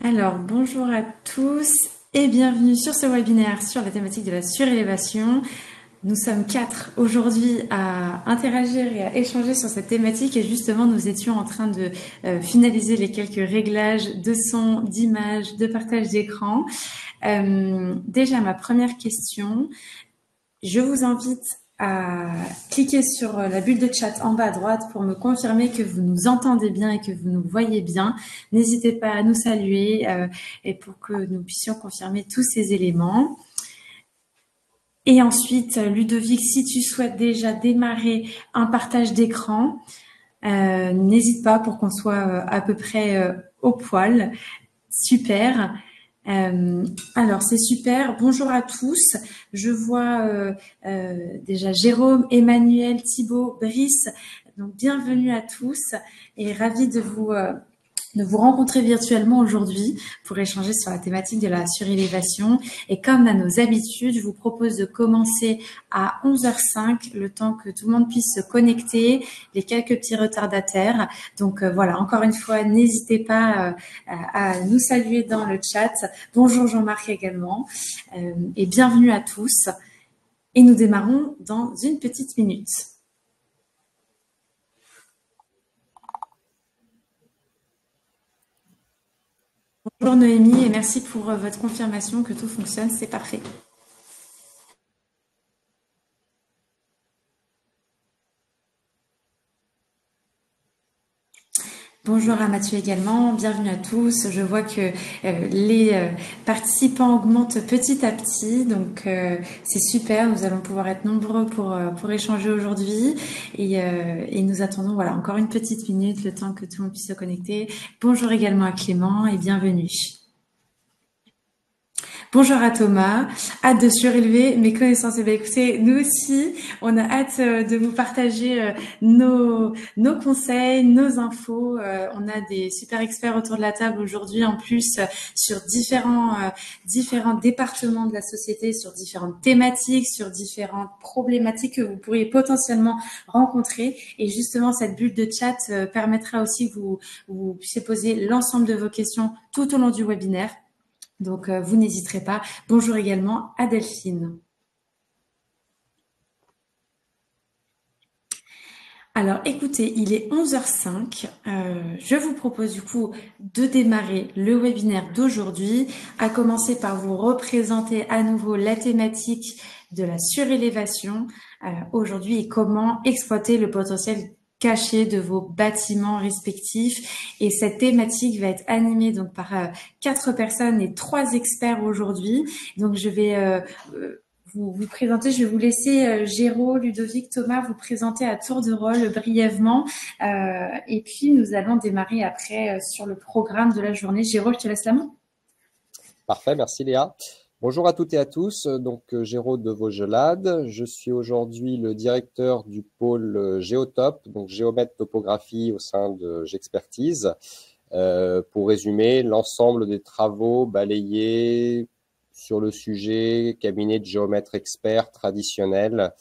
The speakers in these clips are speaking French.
Alors, bonjour à tous et bienvenue sur ce webinaire sur la thématique de la surélévation. Nous sommes 4 aujourd'hui à interagir et à échanger sur cette thématique et justement nous étions en train de finaliser les quelques réglages de son, d'image, de partage d'écran. Déjà, ma première question, je vous invite à cliquer sur la bulle de chat en bas à droite pour me confirmer que vous nous entendez bien et que vous nous voyez bien. N'hésitez pas à nous saluer et pour que nous puissions confirmer tous ces éléments. Et ensuite, Ludovic, si tu souhaites déjà démarrer un partage d'écran, n'hésite pas pour qu'on soit à peu près au poil. Super. Alors, c'est super. Bonjour à tous. Je vois déjà Jérôme, Emmanuel, Thibaut, Brice. Donc, bienvenue à tous et ravi de vous rencontrer virtuellement aujourd'hui pour échanger sur la thématique de la surélévation. Et comme à nos habitudes, je vous propose de commencer à 11h05, le temps que tout le monde puisse se connecter, les quelques petits retardataires. Donc voilà, encore une fois, n'hésitez pas à nous saluer dans le chat. Bonjour Jean-Marc également et bienvenue à tous. Et nous démarrons dans une petite minute. Bonjour Noémie et merci pour votre confirmation que tout fonctionne, c'est parfait. Bonjour à Mathieu également, bienvenue à tous. Je vois que les participants augmentent petit à petit, donc c'est super. Nous allons pouvoir être nombreux pour échanger aujourd'hui et nous attendons voilà encore une petite minute, le temps que tout le monde puisse se connecter. Bonjour également à Clément et bienvenue. Bonjour à Thomas, hâte de surélever mes connaissances. Et bien écoutez, nous aussi, on a hâte de vous partager nos conseils, nos infos. On a des super experts autour de la table aujourd'hui, en plus sur différents départements de la société, sur différentes thématiques, sur différentes problématiques que vous pourriez potentiellement rencontrer. Et justement, cette bulle de chat permettra aussi que vous puissiez poser l'ensemble de vos questions tout au long du webinaire. Donc, vous n'hésiterez pas. Bonjour également à Delphine. Alors, écoutez, il est 11h05. Je vous propose du coup de démarrer le webinaire d'aujourd'hui, à commencer par vous représenter à nouveau la thématique de la surélévation aujourd'hui et comment exploiter le potentiel caché de vos bâtiments respectifs. Et cette thématique va être animée donc par 4 personnes et 3 experts aujourd'hui. Donc, je vais vous présenter. Je vais vous laisser Géraud, Ludovic, Thomas vous présenter à tour de rôle brièvement. Et puis, nous allons démarrer après sur le programme de la journée. Géraud, je te laisse la main. Parfait, merci Léa. Bonjour à toutes et à tous, donc Géraud de Vaugelade. Je suis aujourd'hui le directeur du pôle Géotop, donc géomètre topographie au sein de Gexpertise. Pour résumer, l'ensemble des travaux balayés sur le sujet, cabinet de géomètre expert traditionnel,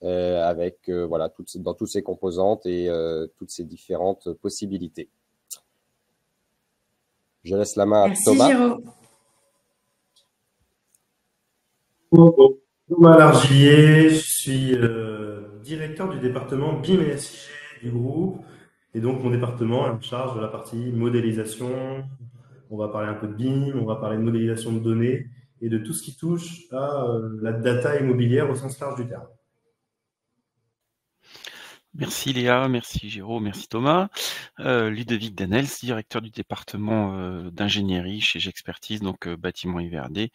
avec voilà, dans toutes ses composantes et toutes ces différentes possibilités. Je laisse la main à Thomas. Merci Géraud. Thomas Largillier, je suis directeur du département BIM et SIG du groupe. Et donc, mon département est en charge de la partie modélisation. On va parler un peu de BIM, on va parler de modélisation de données et de tout ce qui touche à la data immobilière au sens large du terme. Merci Léa, merci Géraud, merci Thomas. Ludovic Danels, directeur du département d'ingénierie chez Gexpertise, donc bâtiment IVRD.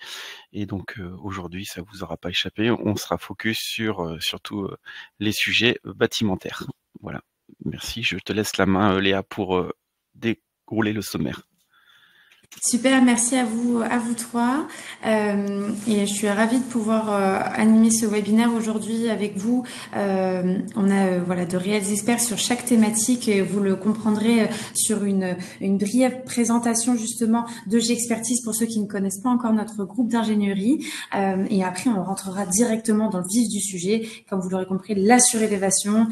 Et donc aujourd'hui, ça vous aura pas échappé, on sera focus sur surtout les sujets bâtimentaires. Voilà, merci, je te laisse la main Léa pour dérouler le sommaire. Super, merci à vous trois. Et je suis ravie de pouvoir animer ce webinaire aujourd'hui avec vous. On a voilà de réels experts sur chaque thématique et vous le comprendrez sur une brève présentation justement de Gexpertise pour ceux qui ne connaissent pas encore notre groupe d'ingénierie. Et après, on rentrera directement dans le vif du sujet. Comme vous l'aurez compris, la surélévation.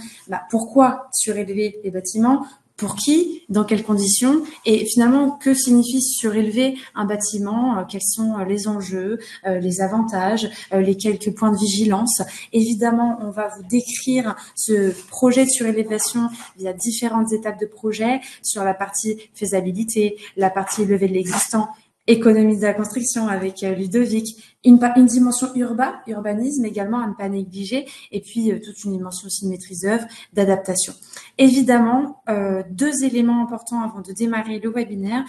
Pourquoi surélever les bâtiments ? pour qui, dans quelles conditions, et finalement, que signifie surélever un bâtiment, quels sont les enjeux, les avantages, les quelques points de vigilance. Évidemment, on va vous décrire ce projet de surélévation via différentes étapes de projet sur la partie faisabilité, la partie levée de l'existant, économie de la construction avec Ludovic, une dimension urbanisme également à ne pas négliger, et puis toute une dimension aussi de maîtrise d'œuvre, d'adaptation. Évidemment, 2 éléments importants avant de démarrer le webinaire.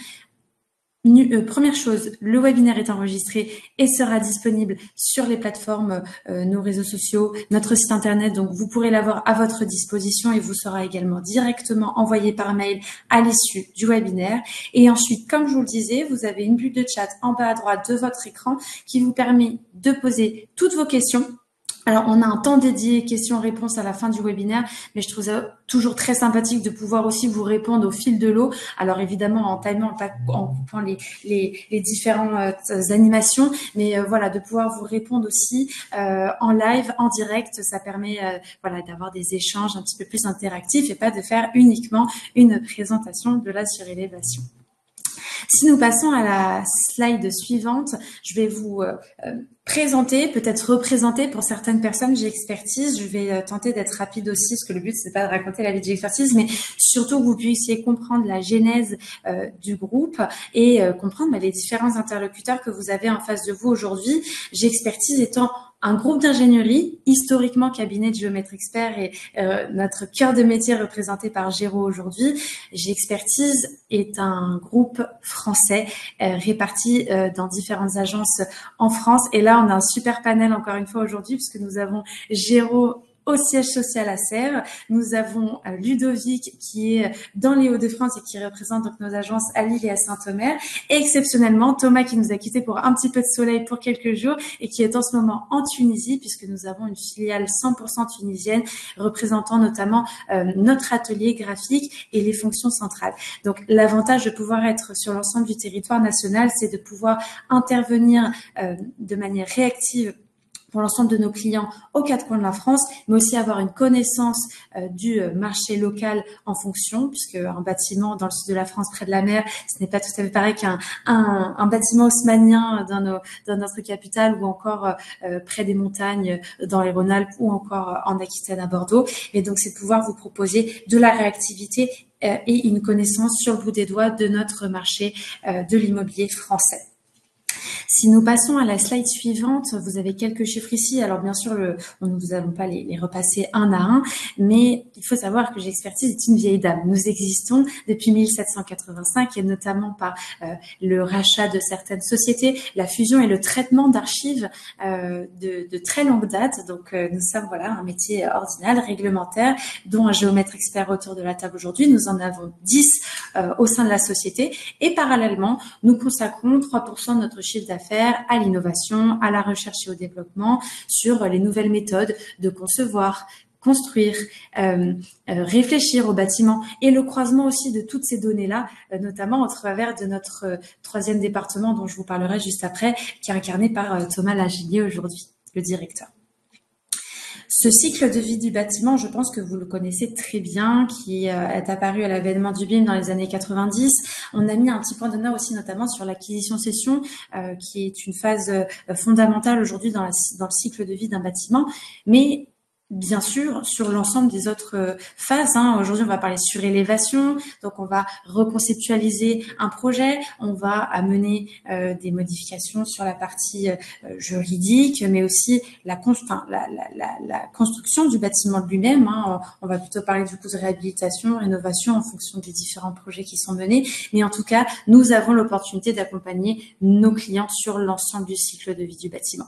Première chose, le webinaire est enregistré et sera disponible sur les plateformes, nos réseaux sociaux, notre site internet. Donc, vous pourrez l'avoir à votre disposition et vous sera également directement envoyé par mail à l'issue du webinaire. Et ensuite, comme je vous le disais, vous avez une bulle de chat en bas à droite de votre écran qui vous permet de poser toutes vos questions. Alors, on a un temps dédié questions-réponses à la fin du webinaire, mais je trouve ça toujours très sympathique de pouvoir aussi vous répondre au fil de l'eau. Alors, évidemment, en timant, en coupant les différentes animations, mais voilà, de pouvoir vous répondre aussi en live, en direct. Ça permet voilà, d'avoir des échanges un petit peu plus interactifs et pas de faire uniquement une présentation de la surélévation. Si nous passons à la slide suivante, je vais vous présenter, peut-être représenter pour certaines personnes G-Expertise. Je vais tenter d'être rapide aussi, parce que le but, c'est pas de raconter la vie de G-Expertise, mais surtout que vous puissiez comprendre la genèse du groupe et comprendre les différents interlocuteurs que vous avez en face de vous aujourd'hui. G-Expertise étant un groupe d'ingénierie, historiquement cabinet de géomètre expert et notre cœur de métier représenté par Géraud aujourd'hui. G-Expertise est un groupe français réparti dans différentes agences en France. Et là, on a un super panel encore une fois aujourd'hui puisque nous avons Géraud au siège social à Serres. Nous avons Ludovic qui est dans les Hauts-de-France et qui représente donc nos agences à Lille et à Saint-Omer. Et exceptionnellement, Thomas qui nous a quittés pour un petit peu de soleil pour quelques jours et qui est en ce moment en Tunisie puisque nous avons une filiale 100% tunisienne représentant notamment notre atelier graphique et les fonctions centrales. Donc, l'avantage de pouvoir être sur l'ensemble du territoire national, c'est de pouvoir intervenir de manière réactive pour l'ensemble de nos clients aux 4 coins de la France, mais aussi avoir une connaissance du marché local en fonction, puisque un bâtiment dans le sud de la France, près de la mer, ce n'est pas tout à fait pareil qu'un bâtiment haussmannien dans notre capitale ou encore près des montagnes dans les Rhône-Alpes ou encore en Aquitaine à Bordeaux. Et donc, c'est de pouvoir vous proposer de la réactivité et une connaissance sur le bout des doigts de notre marché de l'immobilier français. Si nous passons à la slide suivante, vous avez quelques chiffres ici. Alors bien sûr, nous n'allons pas les repasser un à un, mais il faut savoir que G-Expertise est une vieille dame. Nous existons depuis 1785 et notamment par le rachat de certaines sociétés, la fusion et le traitement d'archives de très longue date. Donc nous sommes voilà un métier ordinal, réglementaire, dont un géomètre expert autour de la table aujourd'hui. Nous en avons 10 au sein de la société et parallèlement, nous consacrons 3% de notre chiffre d'affaires à l'innovation, à la recherche et au développement sur les nouvelles méthodes de concevoir, construire, réfléchir au bâtiment et le croisement aussi de toutes ces données-là, notamment au travers de notre 3e département dont je vous parlerai juste après, qui est incarné par Thomas Lagillier aujourd'hui, le directeur. Ce cycle de vie du bâtiment, je pense que vous le connaissez très bien, qui est apparu à l'avènement du BIM dans les années 90. On a mis un petit point d'honneur aussi notamment sur l'acquisition-cession, qui est une phase fondamentale aujourd'hui dans le cycle de vie d'un bâtiment. Mais bien sûr, sur l'ensemble des autres phases. Aujourd'hui, on va parler surélévation. Donc, on va reconceptualiser un projet. On va amener des modifications sur la partie juridique, mais aussi la construction du bâtiment lui-même. On va plutôt parler du coup de réhabilitation, rénovation en fonction des différents projets qui sont menés. Mais en tout cas, nous avons l'opportunité d'accompagner nos clients sur l'ensemble du cycle de vie du bâtiment.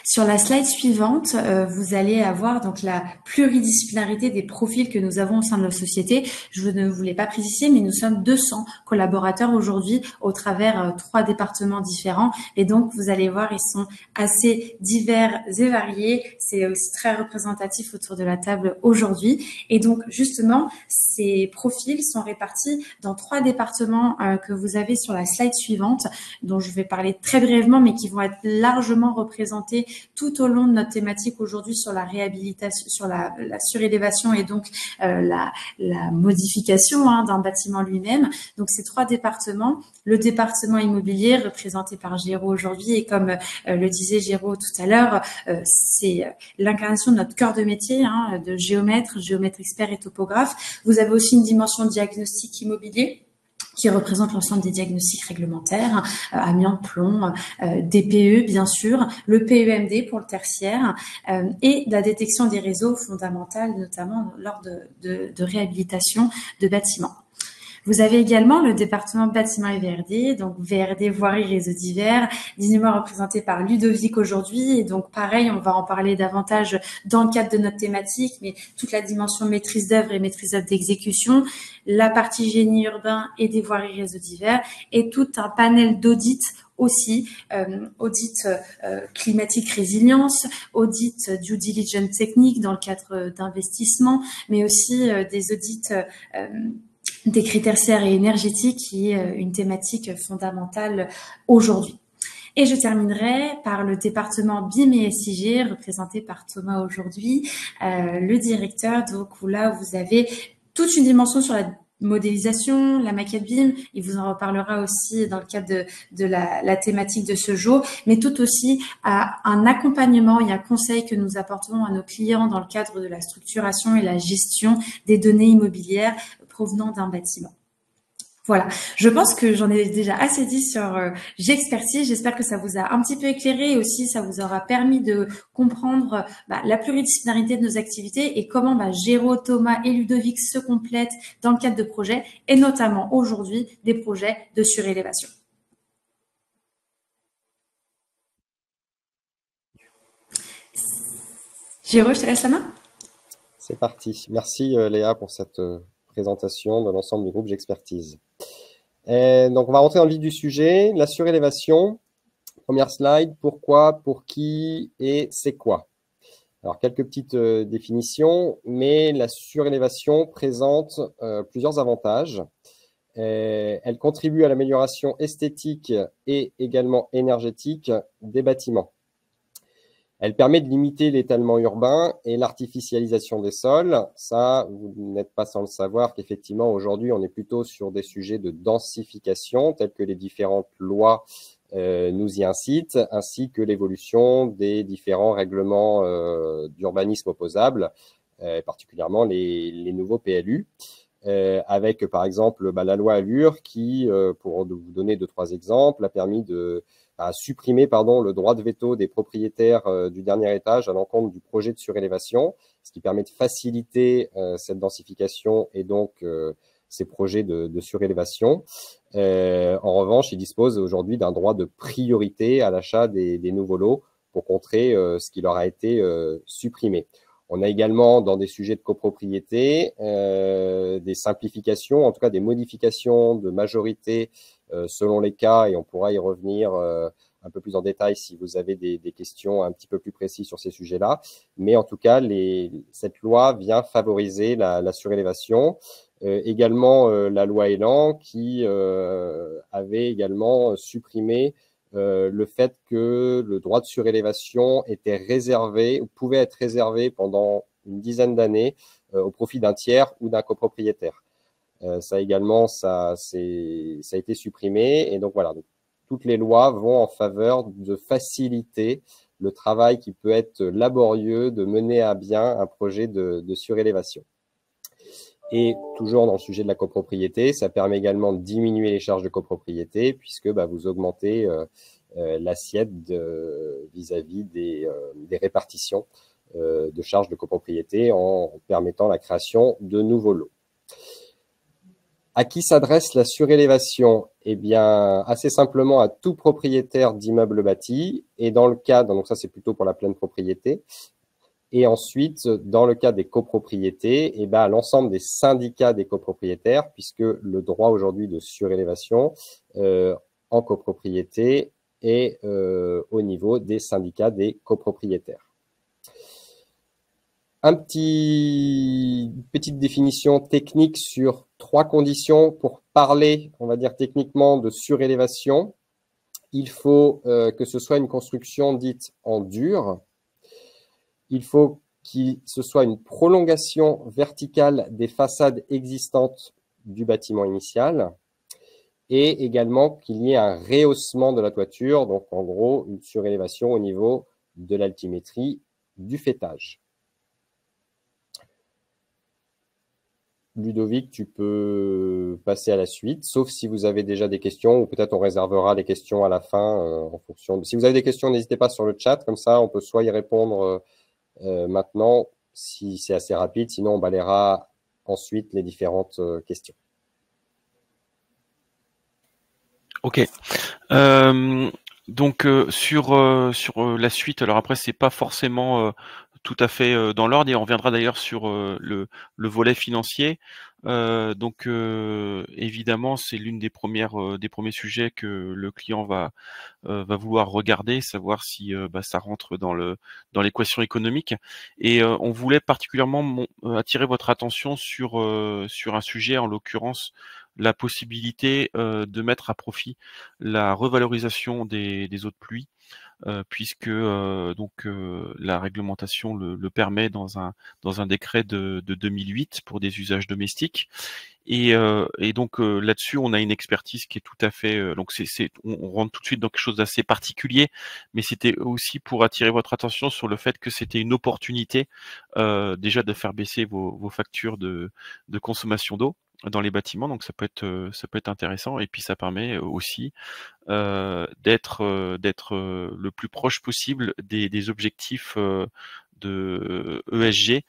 Sur la slide suivante, vous allez avoir donc la pluridisciplinarité des profils que nous avons au sein de la société. Je ne vous l'ai pas précisé, mais nous sommes 200 collaborateurs aujourd'hui au travers 3 départements différents. Et donc, vous allez voir, ils sont assez divers et variés. C'est aussi très représentatif autour de la table aujourd'hui. Et donc, justement, ces profils sont répartis dans 3 départements que vous avez sur la slide suivante, dont je vais parler très brièvement, mais qui vont être largement représentés tout au long de notre thématique aujourd'hui sur la réhabilitation, sur la surélévation et donc la modification d'un bâtiment lui-même. Donc ces 3 départements, le département immobilier représenté par Géraud aujourd'hui, et comme le disait Géraud tout à l'heure, c'est l'incarnation de notre cœur de métier, de géomètre expert et topographe. Vous avez aussi une dimension diagnostic immobilier qui représente l'ensemble des diagnostics réglementaires, amiante, plomb, DPE bien sûr, le PEMD pour le tertiaire, et la détection des réseaux fondamentales, notamment lors de réhabilitation de bâtiments. Vous avez également le département bâtiment et VRD, donc VRD, voirie, réseau divers, dignement représenté par Ludovic aujourd'hui. Et donc, pareil, on va en parler davantage dans le cadre de notre thématique, mais toute la dimension maîtrise d'œuvre et maîtrise d'œuvre d'exécution, la partie génie urbain et des voiries réseau divers, et tout un panel d'audits aussi, audit climatique résilience, audit due diligence technique dans le cadre d'investissement, mais aussi des audits des critères serres et énergétiques, qui est une thématique fondamentale aujourd'hui. Et je terminerai par le département BIM et SIG, représenté par Thomas aujourd'hui, le directeur. Donc là, vous avez toute une dimension sur la modélisation, la maquette BIM. Il vous en reparlera aussi dans le cadre de la thématique de ce jour, mais tout aussi à un accompagnement et un conseil que nous apportons à nos clients dans le cadre de la structuration et la gestion des données immobilières provenant d'un bâtiment. Voilà, je pense que j'en ai déjà assez dit sur J'expertise. J'espère que ça vous a un petit peu éclairé, et aussi ça vous aura permis de comprendre la pluridisciplinarité de nos activités et comment Géraud, Thomas et Ludovic se complètent dans le cadre de projets, et notamment aujourd'hui des projets de surélévation. Géraud, je te laisse la main. C'est parti. Merci Léa pour cette présentation de l'ensemble du groupe J'expertise. Donc, on va rentrer dans le vif du sujet. La surélévation, première slide, pourquoi, pour qui et c'est quoi? Alors, quelques petites définitions, mais la surélévation présente plusieurs avantages. Elle contribue à l'amélioration esthétique et également énergétique des bâtiments. Elle permet de limiter l'étalement urbain et l'artificialisation des sols. Ça, vous n'êtes pas sans le savoir qu'effectivement, aujourd'hui, on est plutôt sur des sujets de densification, tels que les différentes lois nous y incitent, ainsi que l'évolution des différents règlements d'urbanisme opposables, particulièrement les nouveaux PLU. Avec, par exemple, la loi Allure qui, pour vous donner 2-3 exemples, a permis à supprimer le droit de veto des propriétaires du dernier étage à l'encontre du projet de surélévation, ce qui permet de faciliter cette densification et donc ces projets de surélévation. En revanche, ils disposent aujourd'hui d'un droit de priorité à l'achat des nouveaux lots pour contrer ce qui leur a été supprimé. On a également, dans des sujets de copropriété, des simplifications, en tout cas des modifications de majorité selon les cas, et on pourra y revenir un peu plus en détail si vous avez des questions un petit peu plus précises sur ces sujets-là. Mais en tout cas, cette loi vient favoriser la surélévation. Également, la loi Elan qui avait également supprimé le fait que le droit de surélévation était réservé, ou pouvait être réservé pendant une dizaine d'années au profit d'un tiers ou d'un copropriétaire. Ça également, ça a été supprimé. Et donc voilà, toutes les lois vont en faveur de faciliter le travail qui peut être laborieux de mener à bien un projet de surélévation. Et toujours dans le sujet de la copropriété, ça permet également de diminuer les charges de copropriété puisque vous augmentez l'assiette vis-à-vis des répartitions de charges de copropriété en permettant la création de nouveaux lots. À qui s'adresse la surélévation? Eh bien, assez simplement à tout propriétaire d'immeuble bâti. Et dans le cadre, donc ça c'est plutôt pour la pleine propriété. Et ensuite, dans le cas des copropriétés, à l'ensemble des syndicats des copropriétaires, puisque le droit aujourd'hui de surélévation en copropriété est au niveau des syndicats des copropriétaires. Petite définition technique sur 3 conditions pour parler, on va dire techniquement, de surélévation. il faut que ce soit une construction dite en dur. Il faut que ce soit une prolongation verticale des façades existantes du bâtiment initial et également qu'il y ait un rehaussement de la toiture, donc en gros une surélévation au niveau de l'altimétrie du faîtage. Ludovic, tu peux passer à la suite, sauf si vous avez déjà des questions, ou peut-être on réservera les questions à la fin en fonction de… Si vous avez des questions, n'hésitez pas sur le chat, comme ça on peut soit y répondre maintenant, si c'est assez rapide, sinon on balayera ensuite les différentes questions. Ok. Donc sur la suite, alors après c'est pas forcément tout à fait dans l'ordre et on reviendra d'ailleurs sur le volet financier. Donc évidemment c'est l'une des premiers sujets que le client va vouloir regarder, savoir si ça rentre dans l'équation économique. Et on voulait particulièrement attirer votre attention sur un sujet, en l'occurrence la possibilité de mettre à profit la revalorisation des eaux de pluie, puisque la réglementation le permet dans un décret de 2008 pour des usages domestiques. Et donc là-dessus, on a une expertise qui est tout à fait. Donc on rentre tout de suite dans quelque chose d'assez particulier, mais c'était aussi pour attirer votre attention sur le fait que c'était une opportunité déjà de faire baisser vos factures de consommation d'eau dans les bâtiments. Donc ça peut être intéressant, et puis ça permet aussi d'être le plus proche possible des objectifs de ESG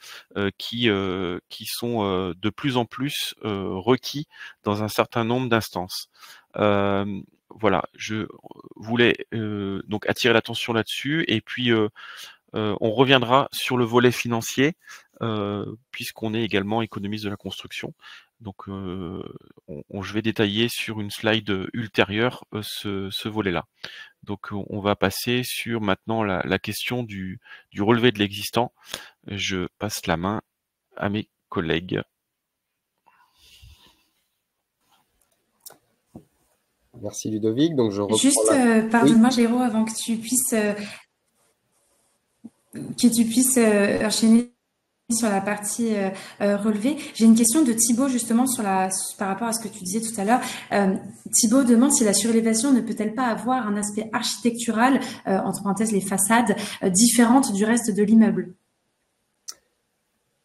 qui sont de plus en plus requis dans un certain nombre d'instances. Voilà, je voulais donc attirer l'attention là-dessus, et puis on reviendra sur le volet financier puisqu'on est également économiste de la construction. Donc je vais détailler sur une slide ultérieure ce volet-là. Donc on va passer sur maintenant la question du relevé de l'existant. Je passe la main à mes collègues. Merci Ludovic. Donc je reprends juste, pardonne-moi Géraud, avant que tu puisses enchaîner sur la partie relevée. J'ai une question de Thibaut justement par rapport à ce que tu disais tout à l'heure. Thibaut demande si la surélévation ne peut-elle pas avoir un aspect architectural, entre parenthèses les façades, différentes du reste de l'immeuble.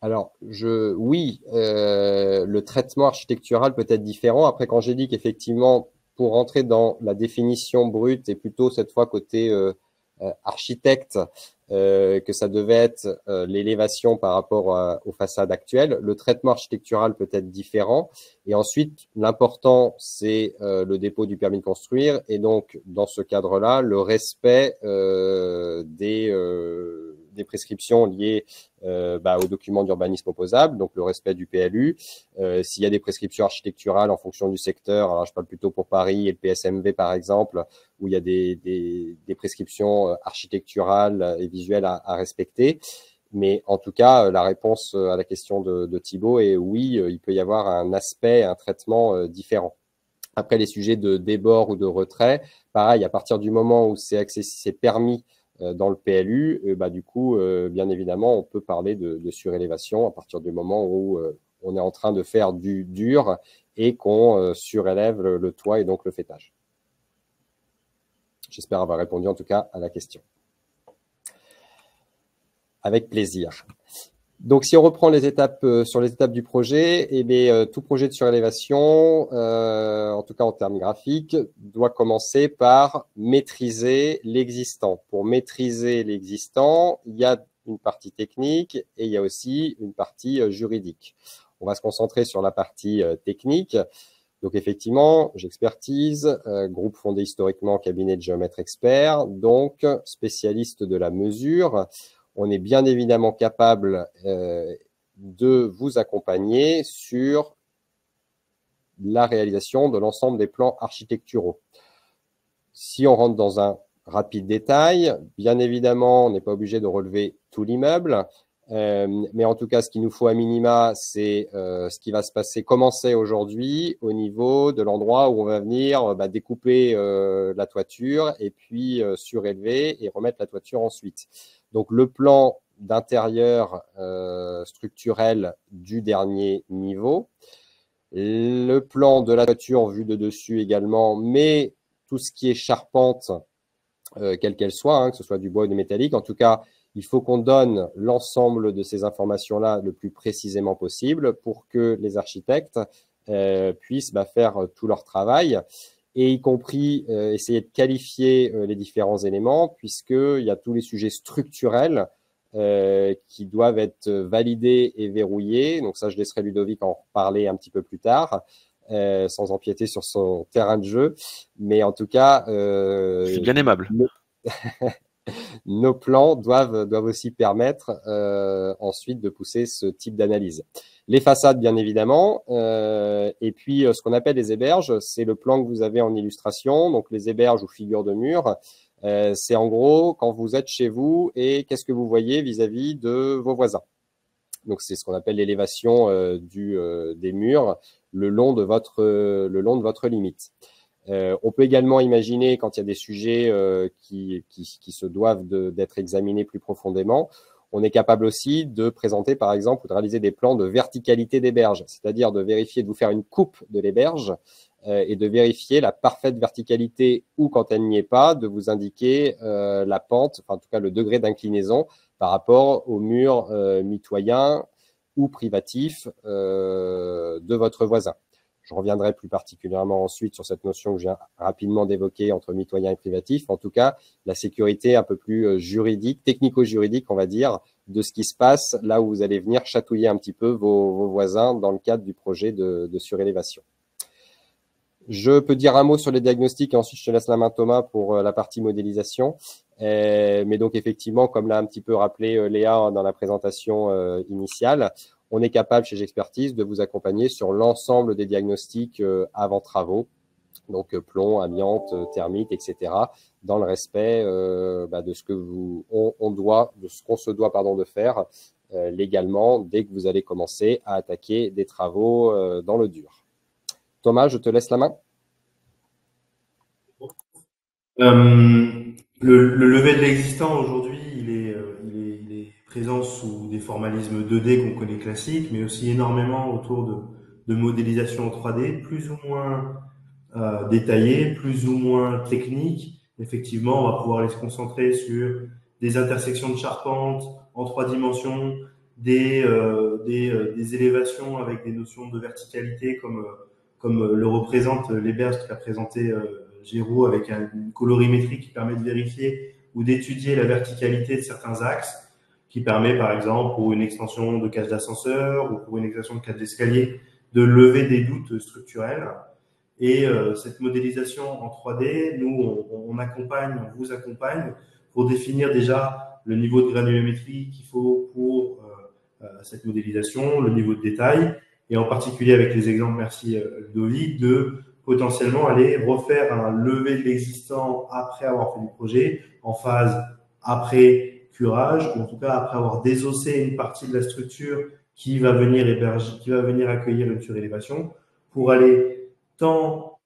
Alors, oui, le traitement architectural peut être différent. Après, quand j'ai dit qu'effectivement, pour rentrer dans la définition brute et plutôt cette fois côté architecte, que ça devait être l'élévation par rapport aux façades actuelles. Le traitement architectural peut être différent. Et ensuite, l'important, c'est le dépôt du permis de construire. Et donc, dans ce cadre-là, le respect des prescriptions liées aux documents d'urbanisme opposable, donc le respect du PLU. S'il y a des prescriptions architecturales en fonction du secteur, alors je parle plutôt pour Paris et le PSMV par exemple, où il y a des prescriptions architecturales et visuelles à respecter. Mais en tout cas, la réponse à la question de Thibaut est oui, il peut y avoir un aspect, un traitement différent. Après, les sujets de débord ou de retrait, pareil, à partir du moment où c'est permis dans le PLU, du coup, bien évidemment, on peut parler de surélévation à partir du moment où on est en train de faire du dur et qu'on surélève le toit et donc le faîtage. J'espère avoir répondu en tout cas à la question. Avec plaisir. Donc, si on reprend les étapes sur les étapes du projet, tout projet de surélévation, en tout cas en termes graphiques, doit commencer par maîtriser l'existant. Pour maîtriser l'existant, il y a une partie technique et il y a aussi une partie juridique. On va se concentrer sur la partie technique. Donc, effectivement, j'expertise, groupe fondé historiquement, cabinet de géomètres experts, donc spécialiste de la mesure. On est bien évidemment capable de vous accompagner sur la réalisation de l'ensemble des plans architecturaux. Si on rentre dans un rapide détail, bien évidemment, on n'est pas obligé de relever tout l'immeuble. Mais en tout cas, ce qu'il nous faut à minima, c'est ce qui va se passer, commencer aujourd'hui au niveau de l'endroit où on va venir découper la toiture et puis surélever et remettre la toiture ensuite. Donc, le plan d'intérieur structurel du dernier niveau, le plan de la toiture vu de dessus également, mais tout ce qui est charpente, quelle qu'elle soit, hein, que ce soit du bois ou du métallique, en tout cas, il faut qu'on donne l'ensemble de ces informations-là le plus précisément possible pour que les architectes puissent faire tout leur travail et y compris essayer de qualifier les différents éléments puisqu'il y a tous les sujets structurels qui doivent être validés et verrouillés. Donc ça, je laisserai Ludovic en parler un petit peu plus tard. Sans empiéter sur son terrain de jeu. Mais en tout cas… c'est bien aimable. Nos plans doivent aussi permettre ensuite de pousser ce type d'analyse. Les façades, bien évidemment, et puis ce qu'on appelle les héberges, c'est le plan que vous avez en illustration. Donc les héberges ou figures de mur, c'est en gros quand vous êtes chez vous et qu'est-ce que vous voyez vis-à-vis de vos voisins. Donc c'est ce qu'on appelle l'élévation des murs le long de votre limite. On peut également imaginer, quand il y a des sujets qui se doivent d'être examinés plus profondément, on est capable aussi de présenter, par exemple, ou de réaliser des plans de verticalité des berges, c'est-à-dire de vérifier, de vous faire une coupe de les berges et de vérifier la parfaite verticalité ou, quand elle n'y est pas, de vous indiquer la pente, enfin, en tout cas le degré d'inclinaison par rapport au mur mitoyen ou privatif de votre voisin. Je reviendrai plus particulièrement ensuite sur cette notion que je viens rapidement d'évoquer entre mitoyen et privatif. En tout cas, la sécurité un peu plus juridique, technico-juridique, on va dire, de ce qui se passe là où vous allez venir chatouiller un petit peu vos voisins dans le cadre du projet de surélévation. Je peux dire un mot sur les diagnostics et ensuite je te laisse la main Thomas pour la partie modélisation. Mais donc effectivement, comme l'a un petit peu rappelé Léa dans la présentation initiale, on est capable chez Gexpertise de vous accompagner sur l'ensemble des diagnostics avant travaux, donc plomb, amiante, thermite, etc., dans le respect de ce que de ce qu'on se doit de faire légalement dès que vous allez commencer à attaquer des travaux dans le dur. Thomas, je te laisse la main. Le levé de l'existant aujourd'hui, il est présent sous des formalismes 2D qu'on connaît classiques, mais aussi énormément autour de modélisation en 3D, plus ou moins détaillée, plus ou moins technique. Effectivement, on va pouvoir aller se concentrer sur des intersections de charpente en 3 dimensions, des élévations avec des notions de verticalité comme le représente l'héberge qu'a présenté Géraud avec une colorimétrie qui permet de vérifier ou d'étudier la verticalité de certains axes, qui permet par exemple pour une extension de cage d'ascenseur ou pour une extension de cage d'escalier de lever des doutes structurels. Et cette modélisation en 3D, nous on vous accompagne pour définir déjà le niveau de granulométrie qu'il faut pour cette modélisation, le niveau de détail, et en particulier avec les exemples, merci Ludovic, de potentiellement aller refaire un levé de l'existant après avoir fait du projet, en phase après curage, ou en tout cas après avoir désossé une partie de la structure qui va venir accueillir une surélévation, pour aller tant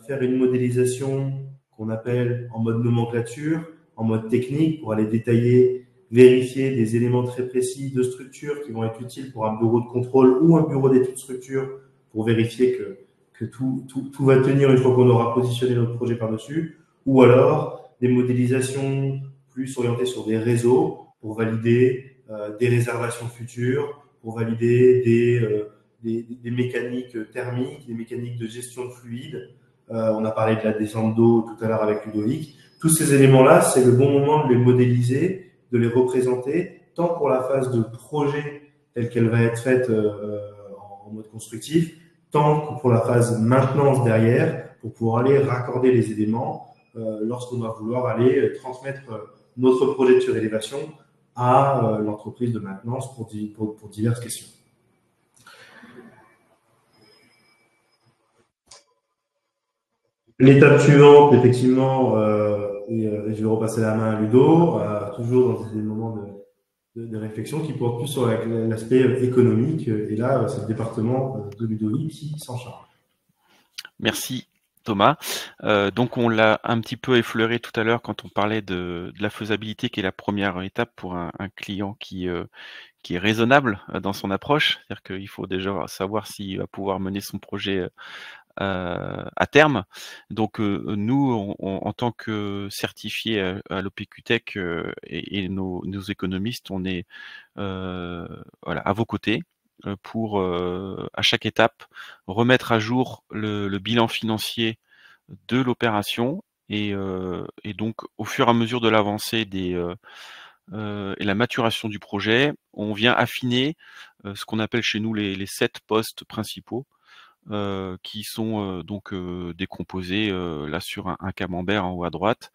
faire une modélisation qu'on appelle en mode nomenclature, en mode technique, pour aller détailler, vérifier des éléments très précis de structure qui vont être utiles pour un bureau de contrôle ou un bureau d'études structure, pour vérifier que tout va tenir une fois qu'on aura positionné notre projet par-dessus, ou alors des modélisations plus orientées sur des réseaux pour valider des réservations futures, pour valider des mécaniques thermiques, des mécaniques de gestion de fluide. On a parlé de la descente d'eau tout à l'heure avec Ludovic. Tous ces éléments-là, c'est le bon moment de les modéliser, de les représenter, tant pour la phase de projet telle qu'elle va être faite en mode constructif, tant que pour la phase maintenance derrière, pour pouvoir aller raccorder les éléments lorsqu'on va vouloir aller transmettre notre projet de surélévation à l'entreprise de maintenance pour diverses questions. L'étape suivante, effectivement, et je vais repasser la main à Ludo, toujours dans des moments de réflexion qui portent plus sur l'aspect économique. Et là, c'est le département de Ludovic qui s'en charge. Merci Thomas. Donc on l'a un petit peu effleuré tout à l'heure quand on parlait de la faisabilité, qui est la première étape pour un client qui est raisonnable dans son approche. C'est-à-dire qu'il faut déjà savoir s'il va pouvoir mener son projet à terme. Donc nous, en tant que certifiés à l'OPQTech et nos économistes, on est voilà, à vos côtés pour à chaque étape remettre à jour le bilan financier de l'opération et donc au fur et à mesure de l'avancée et la maturation du projet, on vient affiner ce qu'on appelle chez nous les 7 postes principaux qui sont donc décomposés là sur un camembert en haut à droite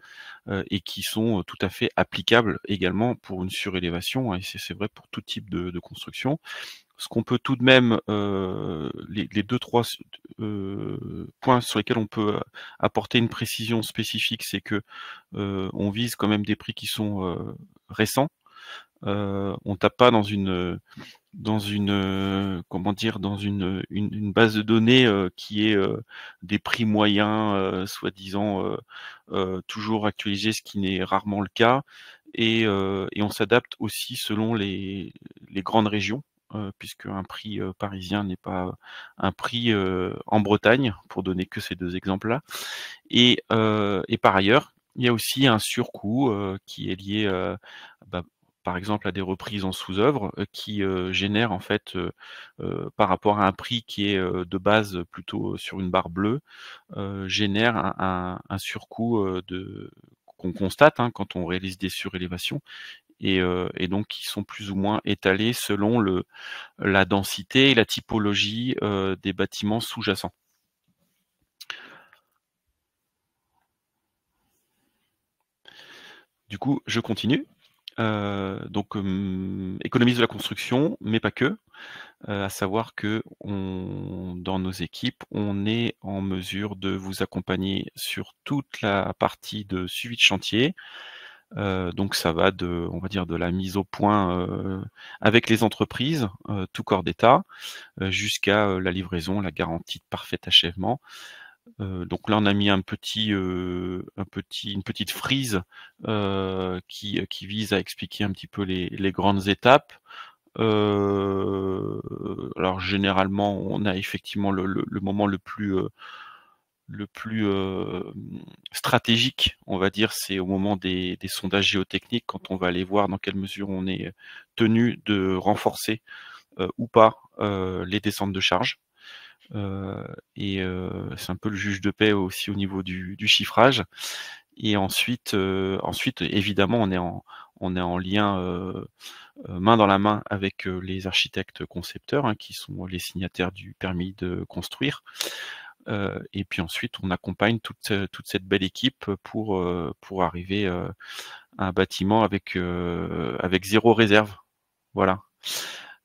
et qui sont tout à fait applicables également pour une surélévation, hein, et c'est vrai pour tout type de construction. Ce qu'on peut tout de même, les 2-3 points sur lesquels on peut apporter une précision spécifique, c'est que on vise quand même des prix qui sont récents. On tape pas dans une comment dire, dans une base de données qui est des prix moyens soi-disant toujours actualisés, ce qui n'est rarement le cas, et on s'adapte aussi selon les grandes régions, puisque un prix parisien n'est pas un prix en Bretagne, pour donner que ces 2 exemples-là. Et par ailleurs, il y a aussi un surcoût qui est lié bah, par exemple à des reprises en sous-œuvre qui génèrent en fait par rapport à un prix qui est de base plutôt sur une barre bleue, génère un surcoût qu'on constate, hein, quand on réalise des surélévations, et donc qui sont plus ou moins étalés selon la densité et la typologie des bâtiments sous-jacents. Du coup, je continue. Donc économiste de la construction, mais pas que. À savoir que dans nos équipes, on est en mesure de vous accompagner sur toute la partie de suivi de chantier. Donc ça va on va dire, de la mise au point avec les entreprises, tout corps d'état, jusqu'à la livraison, la garantie de parfait achèvement. Donc là, on a mis une petite frise qui vise à expliquer un petit peu les grandes étapes. Alors généralement, on a effectivement le moment le plus stratégique, on va dire, c'est au moment des sondages géotechniques, quand on va aller voir dans quelle mesure on est tenu de renforcer ou pas les descentes de charge. Et c'est un peu le juge de paix aussi au niveau du chiffrage. Et ensuite, évidemment, on est en lien main dans la main avec les architectes concepteurs, hein, qui sont les signataires du permis de construire. Et puis ensuite, on accompagne toute cette belle équipe pour arriver à un bâtiment avec 0 réserve. Voilà.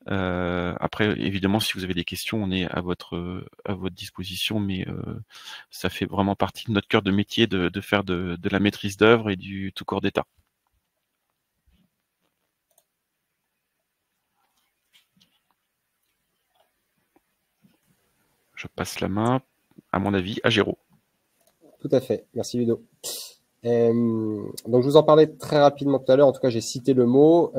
Après, évidemment, si vous avez des questions, on est à votre disposition, mais ça fait vraiment partie de notre cœur de métier de faire de la maîtrise d'œuvre et du tout corps d'état. Je passe la main, à mon avis, à Géraud. Tout à fait. Merci Ludo. Donc je vous en parlais très rapidement tout à l'heure, en tout cas j'ai cité le mot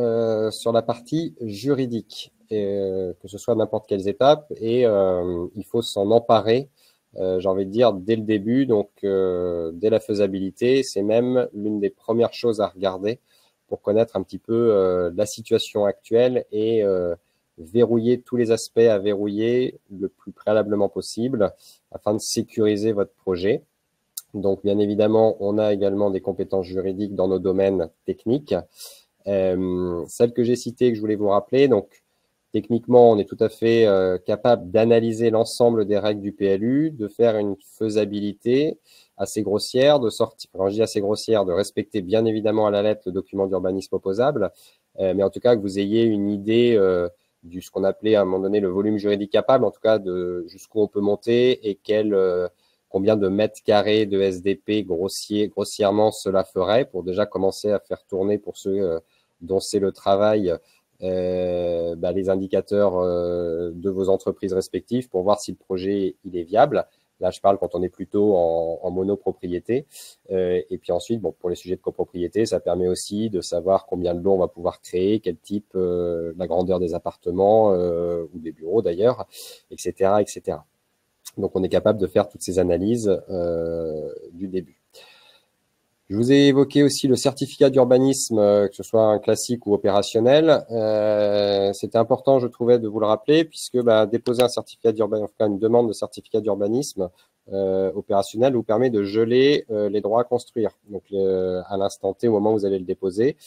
sur la partie juridique, que ce soit à n'importe quelles étapes, et il faut s'en emparer, j'ai envie de dire, dès le début, donc dès la faisabilité, c'est même l'une des premières choses à regarder pour connaître un petit peu la situation actuelle et verrouiller tous les aspects à verrouiller le plus préalablement possible afin de sécuriser votre projet. Donc, bien évidemment, on a également des compétences juridiques dans nos domaines techniques. Celles que j'ai citées, que je voulais vous rappeler, donc techniquement, on est tout à fait capable d'analyser l'ensemble des règles du PLU, de faire une faisabilité assez grossière, de sortir, quand je dis assez grossière, de respecter bien évidemment à la lettre le document d'urbanisme opposable, mais en tout cas que vous ayez une idée du ce qu'on appelait à un moment donné le volume juridique capable, en tout cas de jusqu'où on peut monter et combien de mètres carrés de SDP grossièrement cela ferait pour déjà commencer à faire tourner pour ceux dont c'est le travail, les indicateurs de vos entreprises respectives pour voir si le projet il est viable. Là, je parle quand on est plutôt en monopropriété. Et puis ensuite, pour les sujets de copropriété, ça permet aussi de savoir combien de lots on va pouvoir créer, quel type, la grandeur des appartements ou des bureaux d'ailleurs, etc., etc. Donc, on est capable de faire toutes ces analyses du début. Je vous ai évoqué aussi le certificat d'urbanisme, que ce soit un classique ou opérationnel. C'était important, je trouvais, de vous le rappeler, puisque déposer un certificat d'urbanisme, enfin une demande de certificat d'urbanisme opérationnel vous permet de geler les droits à construire. Donc, à l'instant T, au moment où vous allez le déposer,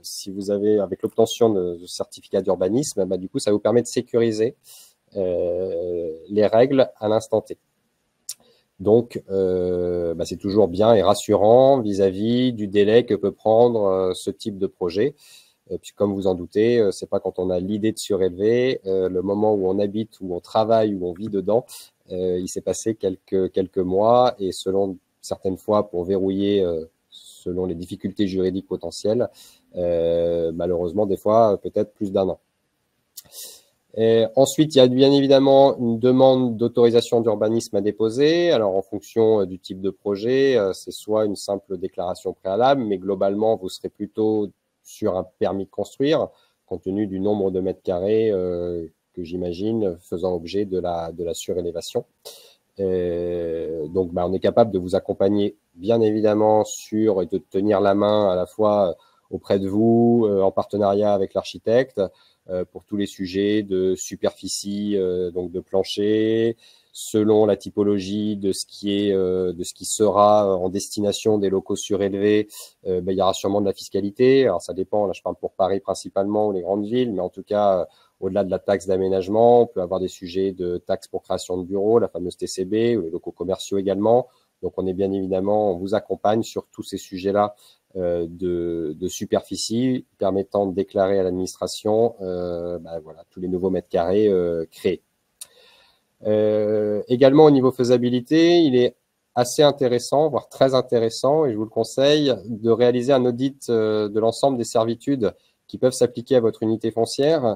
si vous avez, avec l'obtention de certificat d'urbanisme, du coup, ça vous permet de sécuriser les règles à l'instant T. Donc, c'est toujours bien et rassurant vis-à-vis du délai que peut prendre ce type de projet. Puis, comme vous en doutez, c'est pas quand on a l'idée de surélever, le moment où on habite, où on travaille, où on vit dedans, il s'est passé quelques mois et selon certaines fois, pour verrouiller, selon les difficultés juridiques potentielles, malheureusement, des fois, peut-être plus d'1 an. Et ensuite, il y a bien évidemment une demande d'autorisation d'urbanisme à déposer. Alors, en fonction du type de projet, c'est soit une simple déclaration préalable, mais globalement, vous serez plutôt sur un permis de construire, compte tenu du nombre de mètres carrés que j'imagine faisant objet de la surélévation. Donc, on est capable de vous accompagner, bien évidemment, et de tenir la main à la fois auprès de vous, en partenariat avec l'architecte, pour tous les sujets de superficie, donc de plancher, selon la typologie de ce qui sera en destination des locaux surélevés, il y aura sûrement de la fiscalité. Alors ça dépend, là je parle pour Paris principalement ou les grandes villes, mais en tout cas, au-delà de la taxe d'aménagement, on peut avoir des sujets de taxes pour création de bureaux, la fameuse TCB, ou les locaux commerciaux également. Donc on est bien évidemment, on vous accompagne sur tous ces sujets-là de superficie permettant de déclarer à l'administration tous les nouveaux mètres carrés créés. Également au niveau faisabilité, il est assez intéressant, voire très intéressant, et je vous le conseille, de réaliser un audit de l'ensemble des servitudes qui peuvent s'appliquer à votre unité foncière,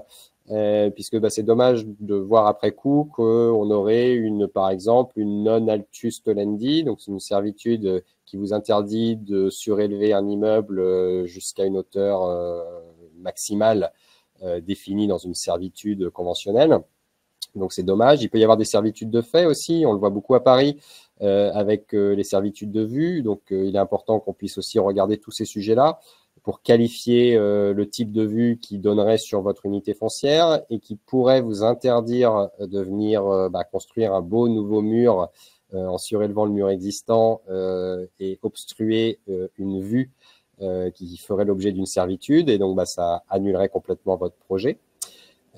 puisque c'est dommage de voir après coup qu'on aurait par exemple une non altus tolendi, donc c'est une servitude qui vous interdit de surélever un immeuble jusqu'à une hauteur maximale définie dans une servitude conventionnelle. Donc c'est dommage. Il peut y avoir des servitudes de fait aussi, on le voit beaucoup à Paris avec les servitudes de vue. Donc il est important qu'on puisse aussi regarder tous ces sujets-là pour qualifier le type de vue qui donnerait sur votre unité foncière et qui pourrait vous interdire de venir construire un beau nouveau mur en surélevant le mur existant et obstruer une vue qui ferait l'objet d'une servitude. Et donc ça annulerait complètement votre projet.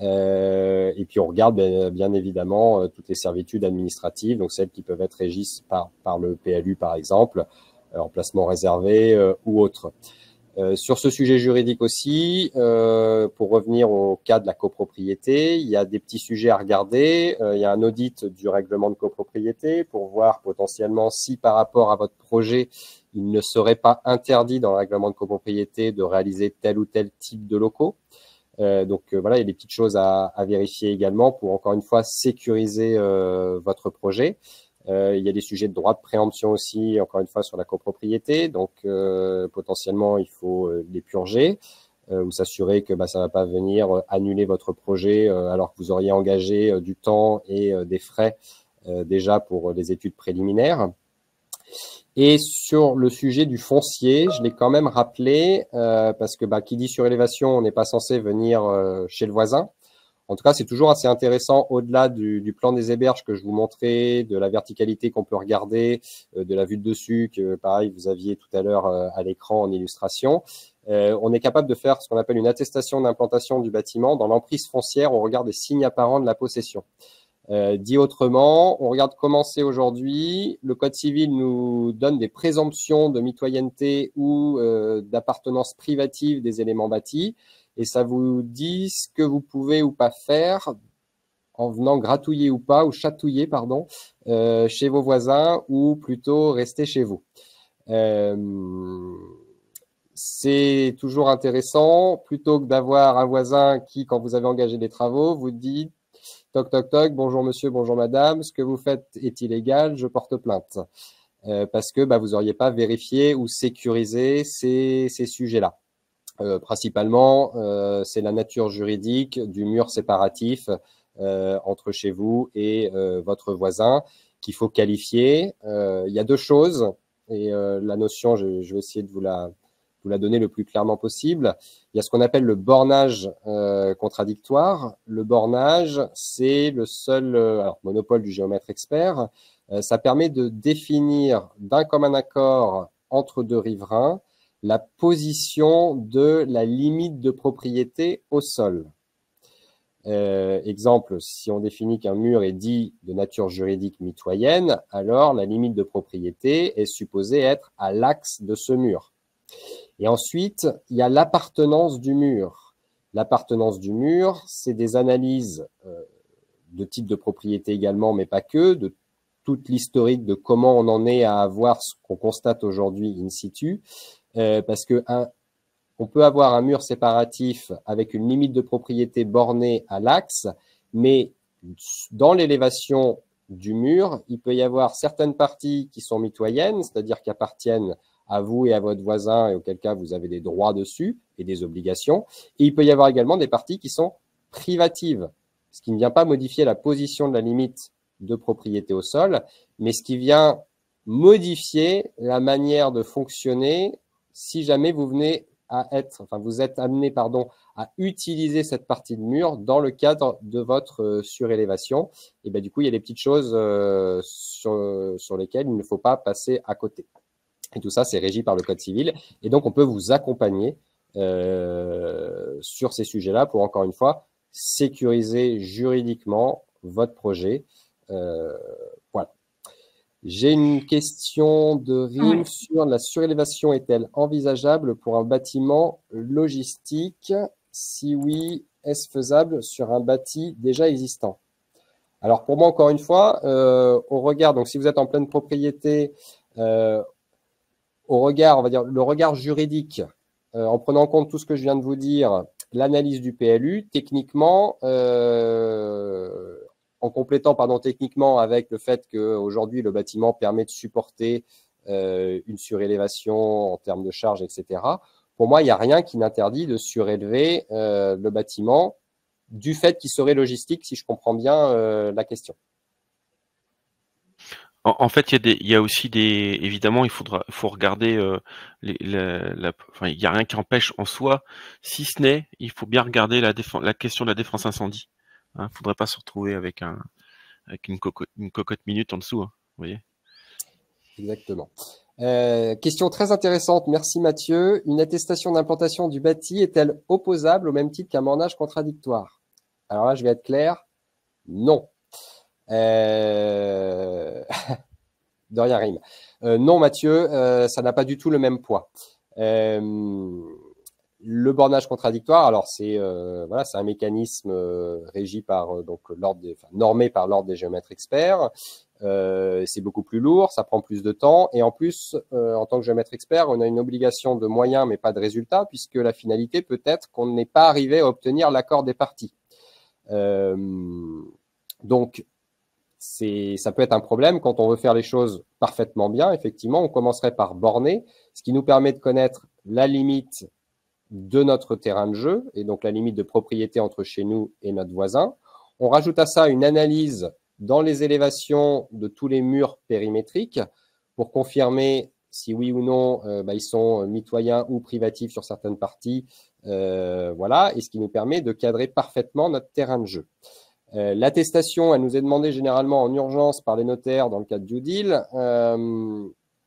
Et puis on regarde bien évidemment toutes les servitudes administratives, donc celles qui peuvent être régies par le PLU par exemple, emplacement réservé ou autre. Sur ce sujet juridique aussi, pour revenir au cas de la copropriété, il y a des petits sujets à regarder. Il y a un audit du règlement de copropriété pour voir potentiellement si par rapport à votre projet, il ne serait pas interdit dans le règlement de copropriété de réaliser tel ou tel type de locaux. Donc voilà, il y a des petites choses à vérifier également pour encore une fois sécuriser votre projet. Il y a des sujets de droit de préemption aussi, encore une fois sur la copropriété, donc potentiellement il faut les purger ou s'assurer que ça ne va pas venir annuler votre projet alors que vous auriez engagé du temps et des frais déjà pour les études préliminaires. Et sur le sujet du foncier, je l'ai quand même rappelé parce que qui dit surélévation, on n'est pas censé venir chez le voisin. En tout cas, c'est toujours assez intéressant au-delà du plan des héberges que je vous montrais, de la verticalité qu'on peut regarder, de la vue de dessus que pareil vous aviez tout à l'heure à l'écran en illustration. On est capable de faire ce qu'on appelle une attestation d'implantation du bâtiment dans l'emprise foncière au regard des signes apparents de la possession. Dit autrement, on regarde comment c'est aujourd'hui. Le Code civil nous donne des présomptions de mitoyenneté ou d'appartenance privative des éléments bâtis. Et ça vous dit ce que vous pouvez ou pas faire en venant gratouiller ou pas, ou chatouiller, pardon, chez vos voisins ou plutôt rester chez vous. c'est toujours intéressant, plutôt que d'avoir un voisin qui, quand vous avez engagé des travaux, vous dit toc, toc, toc, bonjour monsieur, bonjour madame, ce que vous faites est illégal, je porte plainte. Parce que vous n'auriez pas vérifié ou sécurisé ces sujets-là. Principalement, c'est la nature juridique du mur séparatif entre chez vous et votre voisin qu'il faut qualifier. Il y a deux choses, et la notion, je vais essayer de vous la donner le plus clairement possible. Il y a ce qu'on appelle le bornage contradictoire. Le bornage, c'est le seul monopole du géomètre expert. Ça permet de définir d'un commun accord entre deux riverains la position de la limite de propriété au sol. Exemple, si on définit qu'un mur est dit de nature juridique mitoyenne, alors la limite de propriété est supposée être à l'axe de ce mur. Et ensuite, il y a l'appartenance du mur. L'appartenance du mur, c'est des analyses de type de propriété également, mais pas que, de toute l'historique de comment on en est à avoir ce qu'on constate aujourd'hui in situ, parce que on peut avoir un mur séparatif avec une limite de propriété bornée à l'axe, mais dans l'élévation du mur, il peut y avoir certaines parties qui sont mitoyennes, c'est-à-dire qui appartiennent à vous et à votre voisin, et auquel cas vous avez des droits dessus et des obligations. Et il peut y avoir également des parties qui sont privatives, ce qui ne vient pas modifier la position de la limite de propriété au sol, mais ce qui vient modifier la manière de fonctionner si jamais vous venez vous êtes amené à utiliser cette partie de mur dans le cadre de votre surélévation. Et du coup, il y a des petites choses sur lesquelles il ne faut pas passer à côté. Et tout ça, c'est régi par le Code civil. Et donc, on peut vous accompagner sur ces sujets-là pour, encore une fois, sécuriser juridiquement votre projet. Voilà. J'ai une question de Rim sur la surélévation est-elle envisageable pour un bâtiment logistique? Si oui, est-ce faisable sur un bâti déjà existant? Alors, pour moi, encore une fois, au regard, donc si vous êtes en pleine propriété, au regard, on va dire, le regard juridique, en prenant en compte tout ce que je viens de vous dire, l'analyse du PLU, techniquement, en complétant techniquement avec le fait qu'aujourd'hui, le bâtiment permet de supporter une surélévation en termes de charge, etc. Pour moi, il n'y a rien qui n'interdit de surélever le bâtiment du fait qu'il serait logistique, si je comprends bien la question. En fait, il y a aussi évidemment, faut regarder il y a rien qui empêche en soi, si ce n'est, il faut bien regarder la question de la défense incendie. Faudrait pas se retrouver avec une cocotte minute en dessous, vous voyez. Exactement. Question très intéressante, merci Mathieu. Une attestation d'implantation du bâti est-elle opposable au même titre qu'un bornage contradictoire? Alors là, je vais être clair, non. De rien rime. Non Mathieu, ça n'a pas du tout le même poids. Le bornage contradictoire, alors c'est un mécanisme régi par normé par l'ordre des géomètres experts. C'est beaucoup plus lourd, ça prend plus de temps, et en plus, en tant que géomètre expert, on a une obligation de moyens mais pas de résultats, puisque la finalité peut être qu'on n'est pas arrivé à obtenir l'accord des parties. Donc, ça peut être un problème quand on veut faire les choses parfaitement bien. Effectivement, on commencerait par borner, ce qui nous permet de connaître la limite de notre terrain de jeu, et donc la limite de propriété entre chez nous et notre voisin. On rajoute à ça une analyse dans les élévations de tous les murs périmétriques pour confirmer si oui ou non ils sont mitoyens ou privatifs sur certaines parties, et ce qui nous permet de cadrer parfaitement notre terrain de jeu. L'attestation, elle nous est demandée généralement en urgence par les notaires dans le cadre du deal.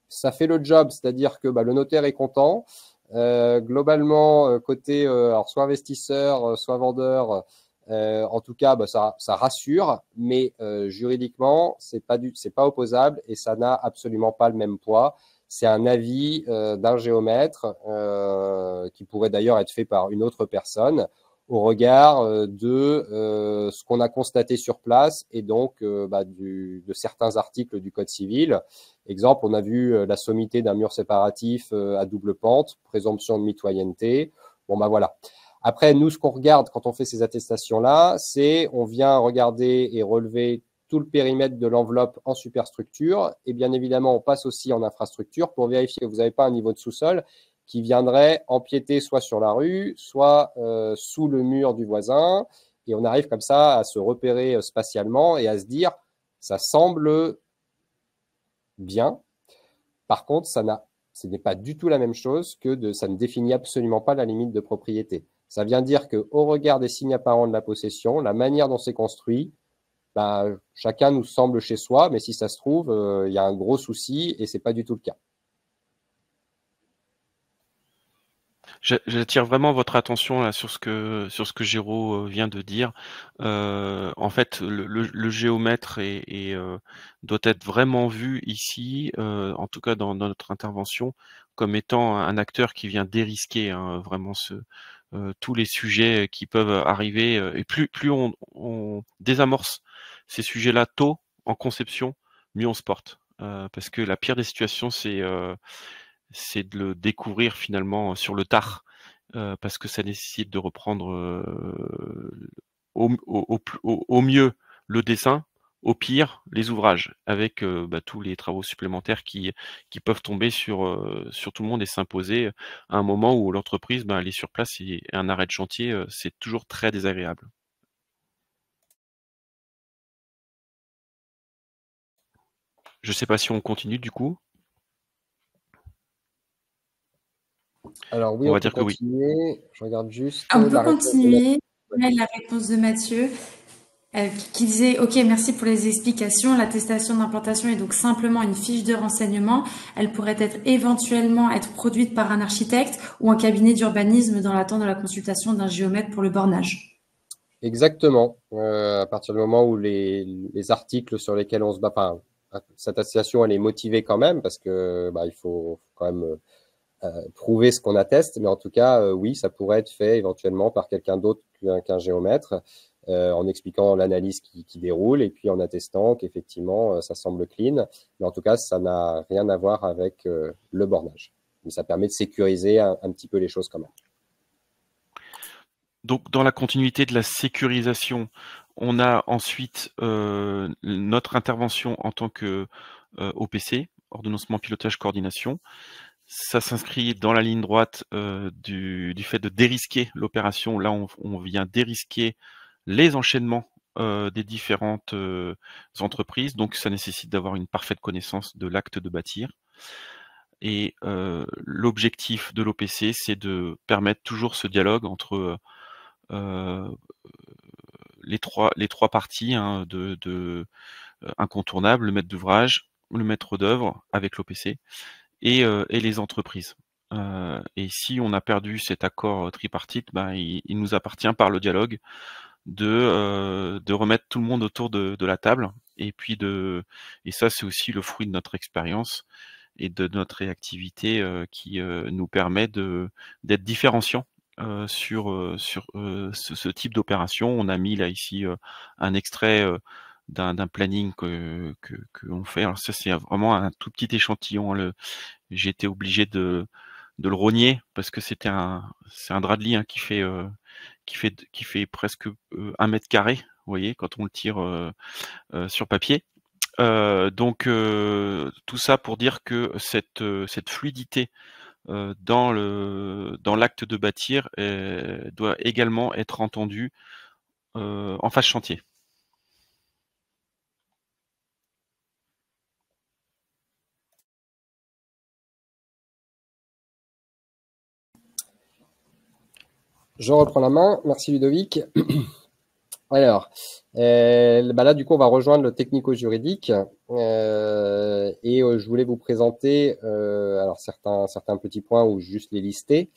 Ça fait le job, c'est-à-dire que le notaire est content. Globalement, côté soit investisseur, soit vendeur, en tout cas, ça rassure, mais juridiquement, c'est pas opposable et ça n'a absolument pas le même poids. C'est un avis d'un géomètre qui pourrait d'ailleurs être fait par une autre personne. au regard de ce qu'on a constaté sur place et donc de certains articles du Code civil. Exemple, on a vu la sommité d'un mur séparatif à double pente, présomption de mitoyenneté. Bon, voilà. Après, nous, ce qu'on regarde quand on fait ces attestations-là, c'est on vient regarder et relever tout le périmètre de l'enveloppe en superstructure. Et bien évidemment, on passe aussi en infrastructure pour vérifier que vous n'avez pas un niveau de sous-sol qui viendrait empiéter soit sur la rue, soit sous le mur du voisin. Et on arrive comme ça à se repérer spatialement et à se dire, ça semble bien. Par contre, ce n'est pas du tout la même chose que ça ne définit absolument pas la limite de propriété. Ça vient dire qu'au regard des signes apparents de la possession, la manière dont c'est construit, chacun nous semble chez soi, mais si ça se trouve, il y a un gros souci et ce n'est pas du tout le cas. J'attire vraiment votre attention là, sur ce que Géraud vient de dire. En fait, le géomètre doit être vraiment vu ici, en tout cas dans notre intervention, comme étant un acteur qui vient dérisquer vraiment tous les sujets qui peuvent arriver. Et plus on désamorce ces sujets-là tôt en conception, mieux on se porte. Parce que la pire des situations, c'est de le découvrir finalement sur le tard, parce que ça nécessite de reprendre au mieux le dessin, au pire les ouvrages, avec tous les travaux supplémentaires qui peuvent tomber sur tout le monde et s'imposer à un moment où l'entreprise elle est sur place et un arrêt de chantier, c'est toujours très désagréable. Je sais pas si on continue du coup. Alors oui, on peut continuer. Oui. Je regarde juste. On peut continuer. La réponse de Mathieu qui disait « Ok, merci pour les explications. L'attestation d'implantation est donc simplement une fiche de renseignement. Elle pourrait éventuellement être produite par un architecte ou un cabinet d'urbanisme dans l'attente de la consultation d'un géomètre pour le bornage. » Exactement. À partir du moment où les articles sur lesquels on se bat, cette attestation, elle est motivée quand même parce que il faut quand même prouver ce qu'on atteste, mais en tout cas, oui, ça pourrait être fait éventuellement par quelqu'un d'autre qu'un géomètre, en expliquant l'analyse qui déroule et puis en attestant qu'effectivement, ça semble clean. Mais en tout cas, ça n'a rien à voir avec le bornage. Mais ça permet de sécuriser un petit peu les choses quand même. Donc, dans la continuité de la sécurisation, on a ensuite notre intervention en tant que OPC, ordonnancement, pilotage, coordination. Ça s'inscrit dans la ligne droite du fait de dérisquer l'opération. Là, on vient dérisquer les enchaînements des différentes entreprises. Donc, ça nécessite d'avoir une parfaite connaissance de l'acte de bâtir. Et l'objectif de l'OPC, c'est de permettre toujours ce dialogue entre les trois parties incontournables, le maître d'ouvrage, le maître d'œuvre avec l'OPC et les entreprises. Et si on a perdu cet accord tripartite, il nous appartient par le dialogue de remettre tout le monde autour de la table. Et puis et ça, c'est aussi le fruit de notre expérience et de notre réactivité qui nous permet d'être différenciants sur ce type d'opération. On a mis là ici un extrait d'un planning que l'on fait. Alors ça, c'est vraiment un tout petit échantillon. J'ai été obligé de le rogner parce que c'est un drap de lit qui fait presque 1 mètre carré, vous voyez, quand on le tire sur papier. Donc tout ça pour dire que cette fluidité dans l'acte de bâtir doit également être entendue en phase chantier. Je reprends la main. Merci Ludovic. Alors, là, du coup, on va rejoindre le technico-juridique et je voulais vous présenter alors certains petits points ou juste les lister.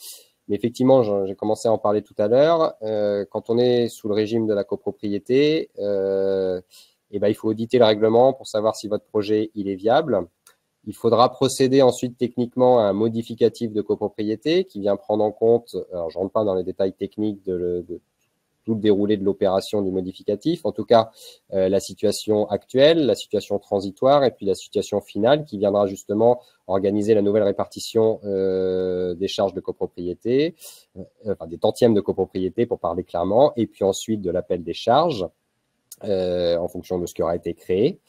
Mais effectivement, j'ai commencé à en parler tout à l'heure. Quand on est sous le régime de la copropriété, il faut auditer le règlement pour savoir si votre projet il est viable. Il faudra procéder ensuite techniquement à un modificatif de copropriété qui vient prendre en compte, alors je ne rentre pas dans les détails techniques de tout le déroulé de l'opération du modificatif. En tout cas, la situation actuelle, la situation transitoire et puis la situation finale qui viendra justement organiser la nouvelle répartition des charges de copropriété, enfin des tantièmes de copropriété pour parler clairement, et puis ensuite de l'appel des charges en fonction de ce qui aura été créé.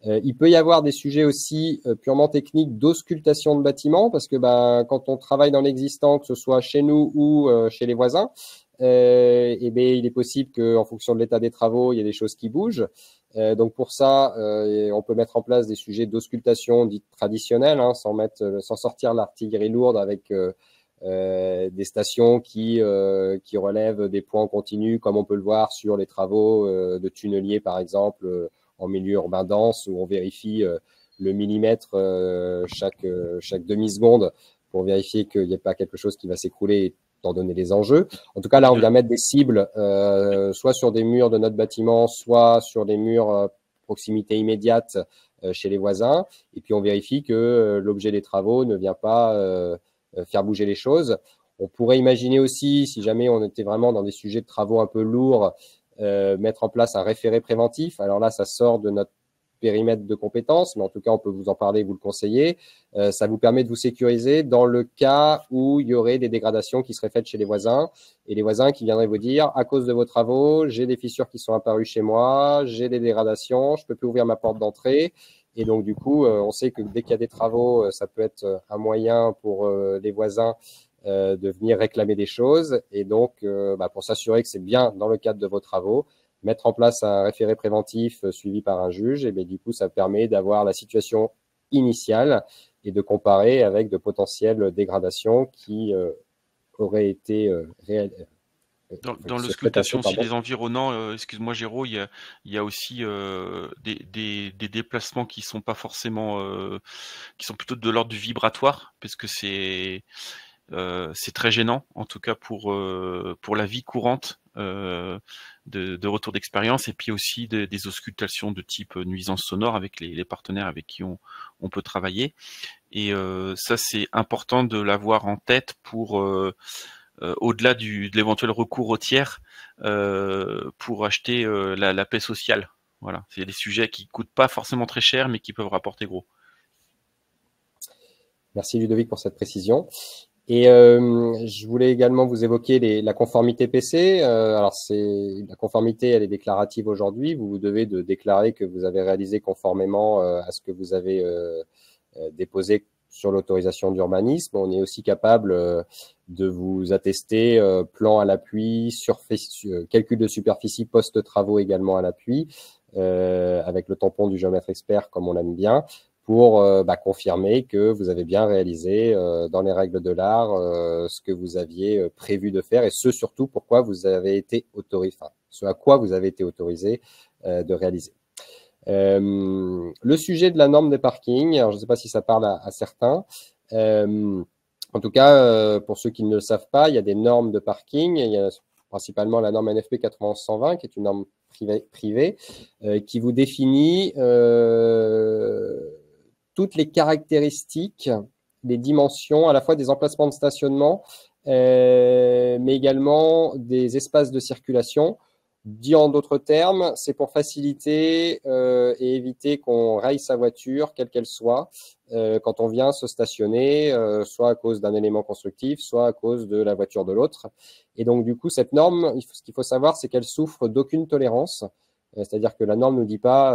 Il peut y avoir des sujets aussi purement techniques d'auscultation de bâtiments parce que quand on travaille dans l'existant, que ce soit chez nous ou chez les voisins, eh bien, il est possible qu'en fonction de l'état des travaux, il y ait des choses qui bougent. Donc pour ça, on peut mettre en place des sujets d'auscultation dites traditionnelles, hein, sans sortir l'artillerie lourde avec des stations qui relèvent des points continus, comme on peut le voir sur les travaux de tunneliers, par exemple, en milieu urbain dense, où on vérifie le millimètre chaque demi-seconde pour vérifier qu'il n'y ait pas quelque chose qui va s'écrouler étant donné les enjeux. En tout cas, là, on vient mettre des cibles soit sur des murs de notre bâtiment, soit sur des murs proximité immédiate chez les voisins. Et puis, on vérifie que l'objet des travaux ne vient pas faire bouger les choses. On pourrait imaginer aussi, si jamais on était vraiment dans des sujets de travaux un peu lourds, mettre en place un référé préventif. Alors là, ça sort de notre périmètre de compétences, mais en tout cas, on peut vous en parler, vous le conseiller. Ça vous permet de vous sécuriser dans le cas où il y aurait des dégradations qui seraient faites chez les voisins et les voisins qui viendraient vous dire, à cause de vos travaux, j'ai des fissures qui sont apparues chez moi, j'ai des dégradations, je peux plus ouvrir ma porte d'entrée. Et donc, du coup, on sait que dès qu'il y a des travaux, ça peut être un moyen pour les voisins de venir réclamer des choses. Et donc, pour s'assurer que c'est bien dans le cadre de vos travaux, mettre en place un référé préventif suivi par un juge, et bien, du coup, ça permet d'avoir la situation initiale et de comparer avec de potentielles dégradations qui auraient été réalisées. Dans l'auscultation aussi des environnants, excuse-moi Géraud, il y a aussi des déplacements qui sont pas forcément, qui sont plutôt de l'ordre du vibratoire, parce que c'est très gênant, en tout cas pour la vie courante de retour d'expérience, et puis aussi des auscultations de type nuisance sonore avec les partenaires avec qui on peut travailler. Et ça, c'est important de l'avoir en tête pour au-delà de l'éventuel recours au tiers pour acheter la paix sociale. Voilà, c'est des sujets qui coûtent pas forcément très cher, mais qui peuvent rapporter gros. Merci Ludovic pour cette précision. Et je voulais également vous évoquer la conformité PC. Alors la conformité, elle est déclarative aujourd'hui. Vous devez de déclarer que vous avez réalisé conformément à ce que vous avez déposé sur l'autorisation d'urbanisme. On est aussi capable de vous attester plan à l'appui, calcul de superficie post-travaux également à l'appui, avec le tampon du géomètre expert comme on l'aime bien, pour confirmer que vous avez bien réalisé dans les règles de l'art ce que vous aviez prévu de faire et ce surtout pourquoi vous avez été autorisé, enfin ce à quoi vous avez été autorisé de réaliser. Le sujet de la norme des parkings, alors je ne sais pas si ça parle à certains. En tout cas, pour ceux qui ne le savent pas, il y a des normes de parking. Il y a principalement la norme NFP 91-120, qui est une norme privée qui vous définit toutes les caractéristiques, les dimensions, à la fois des emplacements de stationnement, mais également des espaces de circulation. Dit en d'autres termes, c'est pour faciliter et éviter qu'on raye sa voiture, quelle qu'elle soit, quand on vient se stationner, soit à cause d'un élément constructif, soit à cause de la voiture de l'autre. Et donc, du coup, cette norme, ce qu'il faut savoir, c'est qu'elle souffre d'aucune tolérance. C'est-à-dire que la norme ne nous dit pas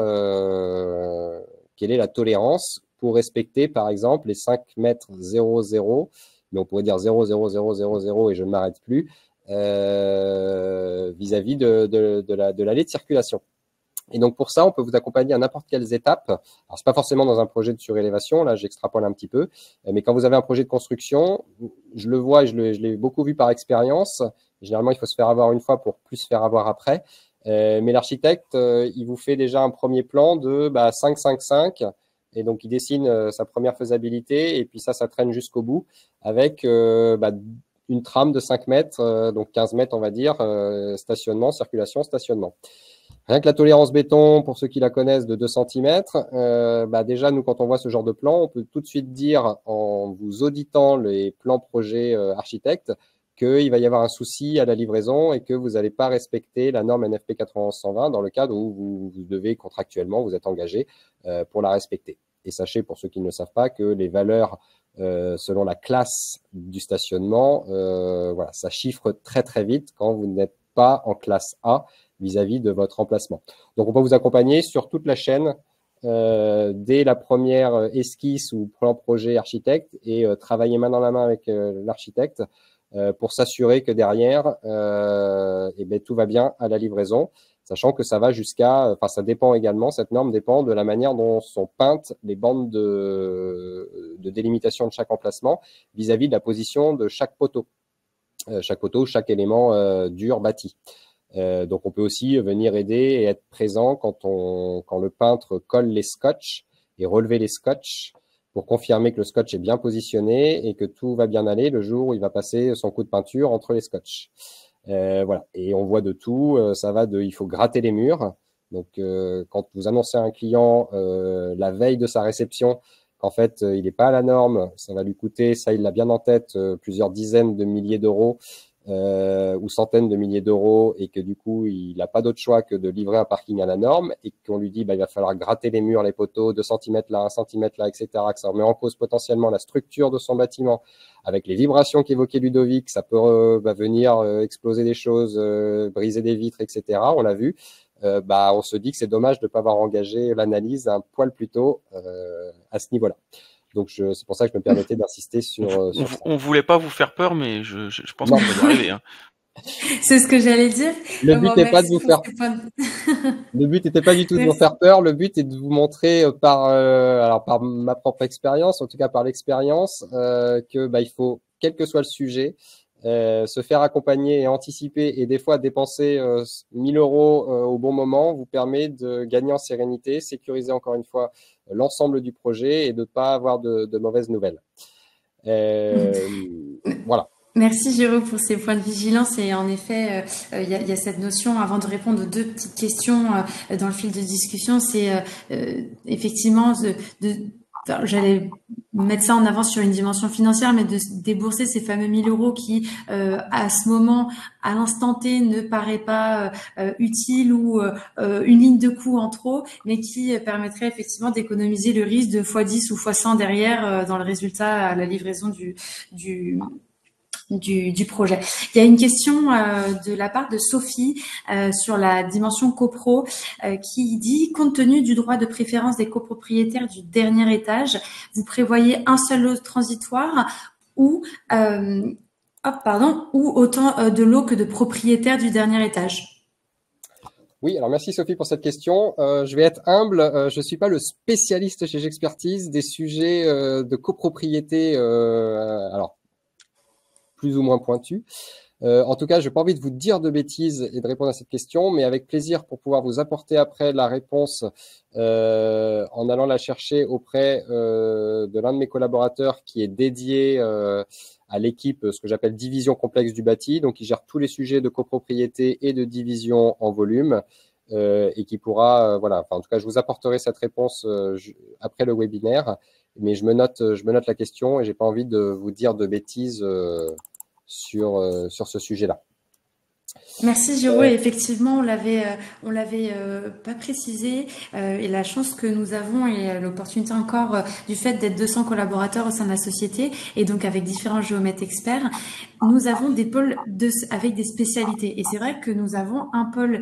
quelle est la tolérance pour respecter, par exemple, les 5 mètres 00, mais on pourrait dire 0,0000 et je ne m'arrête plus, vis-à-vis de l'allée de circulation. Et donc, pour ça, on peut vous accompagner à n'importe quelles étapes. Alors, c'est pas forcément dans un projet de surélévation, là, j'extrapole un petit peu, mais quand vous avez un projet de construction, je le vois et je l'ai beaucoup vu par expérience. Généralement, il faut se faire avoir une fois pour plus se faire avoir après. Mais l'architecte, il vous fait déjà un premier plan de 5-5-5, et donc il dessine sa première faisabilité, et puis ça traîne jusqu'au bout, avec une trame de 5 mètres, donc 15 mètres, on va dire, stationnement, circulation, stationnement. Rien que la tolérance béton, pour ceux qui la connaissent, de 2 cm, déjà, nous, quand on voit ce genre de plan, on peut tout de suite dire, en vous auditant les plans projets architectes, qu'il va y avoir un souci à la livraison et que vous n'allez pas respecter la norme NFP 91-120 dans le cadre où vous devez contractuellement, vous êtes engagé pour la respecter. Et sachez, pour ceux qui ne le savent pas, que les valeurs selon la classe du stationnement, voilà, ça chiffre très très vite quand vous n'êtes pas en classe A vis-à-vis de votre emplacement. Donc, on va vous accompagner sur toute la chaîne dès la première esquisse ou plan projet architecte et travailler main dans la main avec l'architecte pour s'assurer que derrière, tout va bien à la livraison, sachant que ça va jusqu'à, enfin ça dépend également, cette norme dépend de la manière dont sont peintes les bandes de délimitation de chaque emplacement vis-à-vis de la position de chaque poteau, chaque élément dur bâti. Donc on peut aussi venir aider et être présent quand le peintre colle les scotch et relever les scotch pour confirmer que le scotch est bien positionné et que tout va bien aller le jour où il va passer son coup de peinture entre les scotch. Voilà. Et on voit de tout. Ça va il faut gratter les murs. Donc, quand vous annoncez à un client la veille de sa réception qu'en fait, il n'est pas à la norme, ça va lui coûter, ça il l'a bien en tête, plusieurs dizaines de milliers d'euros ou centaines de milliers d'euros et que du coup, il n'a pas d'autre choix que de livrer un parking à la norme et qu'on lui dit il va falloir gratter les murs, les poteaux, 2 cm là, 1 cm là, etc., que ça remet en cause potentiellement la structure de son bâtiment avec les vibrations qu'évoquait Ludovic, ça peut venir exploser des choses, briser des vitres, etc., on l'a vu. On se dit que c'est dommage de ne pas avoir engagé l'analyse un poil plus tôt à ce niveau-là. Donc, c'est pour ça que je me permettais d'insister sur ça. On voulait pas vous faire peur, mais je pense qu'on va y arriver. Hein. C'est ce que j'allais dire. Le but n'est pas de vous faire peur. Le but n'était pas du tout de vous faire peur. Le but est de vous montrer par ma propre expérience, en tout cas par l'expérience, que il faut, quel que soit le sujet, se faire accompagner et anticiper et des fois dépenser 1 000 euros au bon moment vous permet de gagner en sérénité, sécuriser encore une fois l'ensemble du projet et de ne pas avoir de mauvaises nouvelles. Voilà. Merci Géraud pour ces points de vigilance et en effet il y a cette notion avant de répondre aux 2 petites questions dans le fil de discussion, c'est effectivement j'allais mettre ça en avant sur une dimension financière, mais de débourser ces fameux 1 000 euros qui, à ce moment, à l'instant T, ne paraît pas utile ou une ligne de coût en trop, mais qui permettrait effectivement d'économiser le risque de x10 ou x100 derrière dans le résultat à la livraison du projet. Il y a une question de la part de Sophie sur la dimension copro qui dit, compte tenu du droit de préférence des copropriétaires du dernier étage, vous prévoyez un seul lot transitoire ou autant de lots que de propriétaires du dernier étage? Oui, alors merci Sophie pour cette question. Je vais être humble, je ne suis pas le spécialiste chez Gexpertise des sujets de copropriété, alors plus ou moins pointu. En tout cas, je n'ai pas envie de vous dire de bêtises et de répondre à cette question, mais avec plaisir pour pouvoir vous apporter après la réponse en allant la chercher auprès de l'un de mes collaborateurs qui est dédié à l'équipe, ce que j'appelle division complexe du bâti, donc qui gère tous les sujets de copropriété et de division en volume et qui pourra, en tout cas, je vous apporterai cette réponse après le webinaire, mais je me note la question et j'ai pas envie de vous dire de bêtises sur ce sujet-là. Merci Géraud, et effectivement on l'avait pas précisé et la chance que nous avons et l'opportunité encore du fait d'être 200 collaborateurs au sein de la société et donc avec différents géomètres experts, nous avons des pôles avec des spécialités et c'est vrai que nous avons un pôle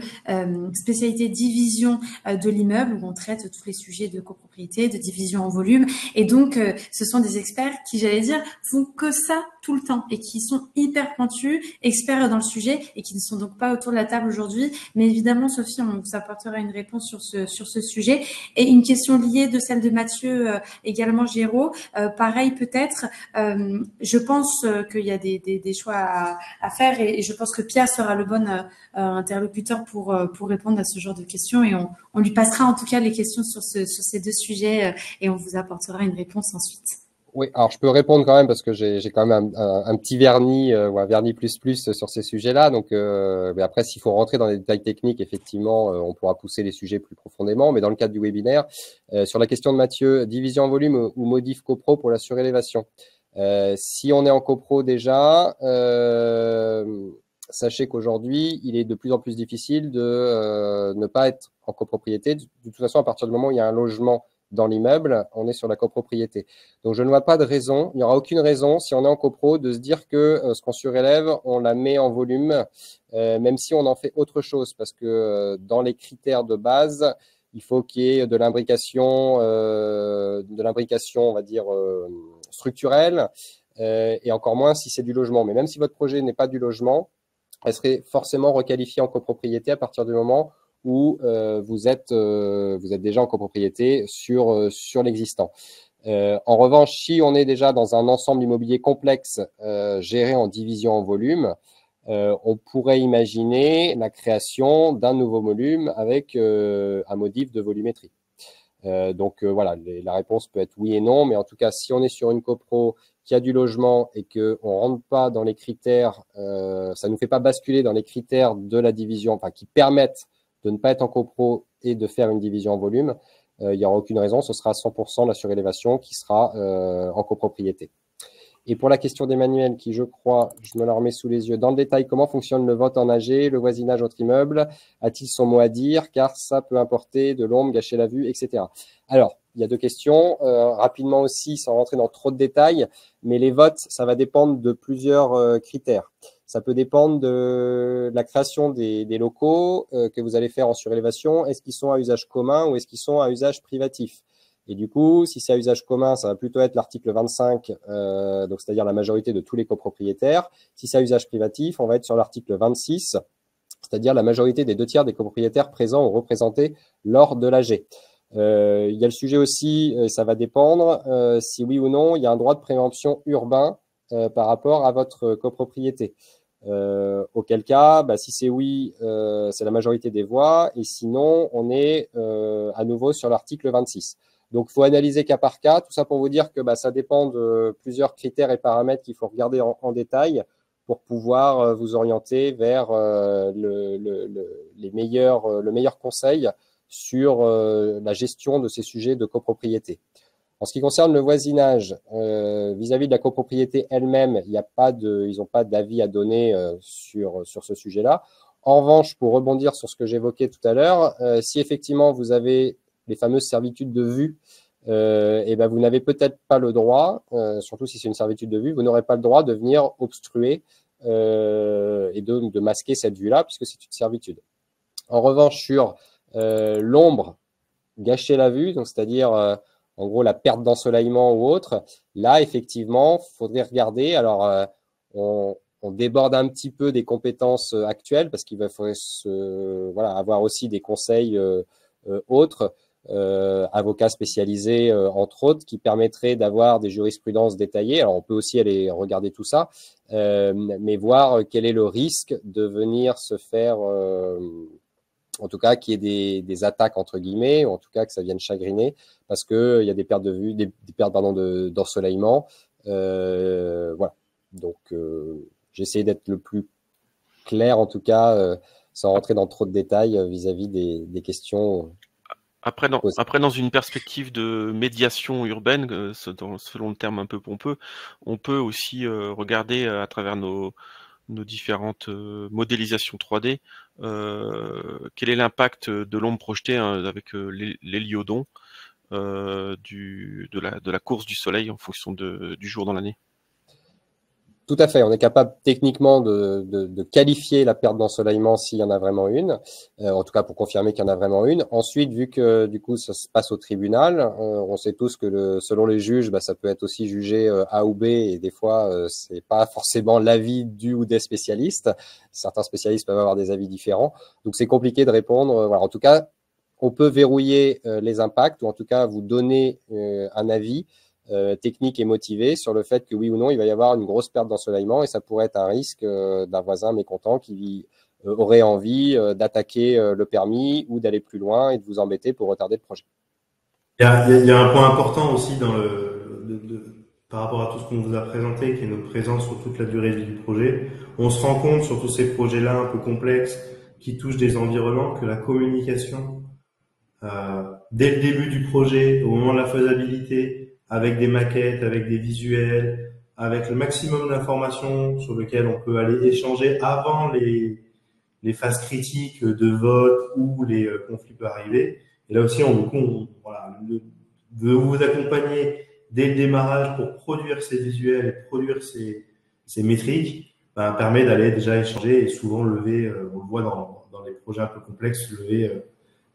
spécialité division de l'immeuble où on traite tous les sujets de copropriété, de division en volume et donc ce sont des experts qui, j'allais dire, font que ça tout le temps et qui sont hyper pointus, experts dans le sujet et qui ne sont donc pas autour de la table aujourd'hui. Mais évidemment, Sophie, on vous apportera une réponse sur ce sujet. Et une question liée de celle de Mathieu, également Géraud. Pareil peut-être, je pense qu'il y a des choix à faire et je pense que Pierre sera le bon interlocuteur pour répondre à ce genre de questions et on lui passera en tout cas les questions sur ces 2 sujets et on vous apportera une réponse ensuite. Oui, alors je peux répondre quand même parce que j'ai quand même un petit vernis ou un vernis plus sur ces sujets-là. Donc, mais après, s'il faut rentrer dans les détails techniques, effectivement, on pourra pousser les sujets plus profondément. Mais dans le cadre du webinaire, sur la question de Mathieu, division en volume ou modif copro pour la surélévation. Si on est en copro déjà, sachez qu'aujourd'hui, il est de plus en plus difficile de ne pas être en copropriété. De toute façon, à partir du moment où il y a un logement dans l'immeuble, on est sur la copropriété. Donc, je ne vois pas de raison, il n'y aura aucune raison, si on est en copro, de se dire que ce qu'on surélève, on la met en volume, même si on en fait autre chose, parce que dans les critères de base, il faut qu'il y ait de l'imbrication, on va dire, structurelle, et encore moins si c'est du logement. Mais même si votre projet n'est pas du logement, elle serait forcément requalifiée en copropriété à partir du moment où vous êtes déjà en copropriété sur l'existant. En revanche, si on est déjà dans un ensemble immobilier complexe géré en division en volume, on pourrait imaginer la création d'un nouveau volume avec un modif de volumétrie. Donc voilà, la réponse peut être oui et non, mais en tout cas, si on est sur une copro qui a du logement et qu'on ne rentre pas dans les critères, ça ne nous fait pas basculer dans les critères de la division, enfin qui permettent de ne pas être en copro et de faire une division en volume, il n'y aura aucune raison, ce sera 100% la surélévation qui sera en copropriété. Et pour la question d'Emmanuel, qui je crois, je me la remets sous les yeux, dans le détail, comment fonctionne le vote en AG, le voisinage entre immeubles, a-t-il son mot à dire, car ça peut importer de l'ombre, gâcher la vue, etc. Alors, il y a deux questions. Rapidement aussi, sans rentrer dans trop de détails, mais les votes, ça va dépendre de plusieurs critères. Ça peut dépendre de la création des locaux que vous allez faire en surélévation. Est-ce qu'ils sont à usage commun ou est-ce qu'ils sont à usage privatif ? Et du coup, si c'est à usage commun, ça va plutôt être l'article 25, donc c'est-à-dire la majorité de tous les copropriétaires. Si c'est à usage privatif, on va être sur l'article 26, c'est-à-dire la majorité des 2/3 des copropriétaires présents ou représentés lors de l'AG. Il y a le sujet aussi, ça va dépendre si oui ou non il y a un droit de préemption urbain par rapport à votre copropriété. Auquel cas, si c'est oui, c'est la majorité des voix, et sinon, on est à nouveau sur l'article 26. Donc, il faut analyser cas par cas. Tout ça pour vous dire que ça dépend de plusieurs critères et paramètres qu'il faut regarder en détail pour pouvoir vous orienter vers le meilleur conseil sur la gestion de ces sujets de copropriété. En ce qui concerne le voisinage, vis-à-vis de la copropriété elle-même, ils n'ont pas d'avis à donner sur ce sujet-là. En revanche, pour rebondir sur ce que j'évoquais tout à l'heure, si effectivement vous avez les fameuses servitudes de vue, vous n'avez peut-être pas le droit, surtout si c'est une servitude de vue, vous n'aurez pas le droit de venir obstruer et de masquer cette vue-là, puisque c'est une servitude. En revanche, sur l'ombre, gâcher la vue, donc c'est-à-dire en gros la perte d'ensoleillement ou autre, là effectivement, il faudrait regarder. Alors, on déborde un petit peu des compétences actuelles parce qu'il faudrait avoir aussi des conseils autres, avocats spécialisés entre autres, qui permettraient d'avoir des jurisprudences détaillées. Alors, on peut aussi aller regarder tout ça, mais voir quel est le risque de venir se faire... en tout cas, qu'il y ait des attaques, entre guillemets, ou en tout cas que ça vienne chagriner, parce qu'il y a des pertes de vue, des pertes d'ensoleillement. Voilà. Donc, j'ai essayé d'être le plus clair, en tout cas, sans rentrer dans trop de détails vis-à-vis des questions. Après, dans une perspective de médiation urbaine, selon le terme un peu pompeux, on peut aussi regarder à travers nos différentes modélisations 3D, quel est l'impact de l'ombre projetée avec l'héliodon de la course du soleil en fonction du jour dans l'année. Tout à fait, on est capable techniquement de qualifier la perte d'ensoleillement s'il y en a vraiment une, en tout cas pour confirmer qu'il y en a vraiment une. Ensuite, vu que du coup ça se passe au tribunal, on sait tous que selon les juges, ça peut être aussi jugé A ou B, et des fois c'est pas forcément l'avis du ou des spécialistes. Certains spécialistes peuvent avoir des avis différents, donc c'est compliqué de répondre. Voilà. En tout cas, on peut verrouiller les impacts, ou en tout cas vous donner un avis technique et motivé sur le fait que oui ou non, il va y avoir une grosse perte d'ensoleillement, et ça pourrait être un risque d'un voisin mécontent qui aurait envie d'attaquer le permis ou d'aller plus loin et de vous embêter pour retarder le projet. Il y a un point important aussi par rapport à tout ce qu'on vous a présenté, qui est notre présence sur toute la durée de vie du projet. On se rend compte sur tous ces projets-là un peu complexes qui touchent des environnements que la communication, dès le début du projet, au moment de la faisabilité, avec des maquettes, avec des visuels, avec le maximum d'informations sur lesquelles on peut aller échanger avant les phases critiques de vote où les conflits peuvent arriver. Et là aussi, voilà, de vous accompagner dès le démarrage pour produire ces visuels et produire ces métriques, permet d'aller déjà échanger et souvent lever, on le voit dans les projets un peu complexes, lever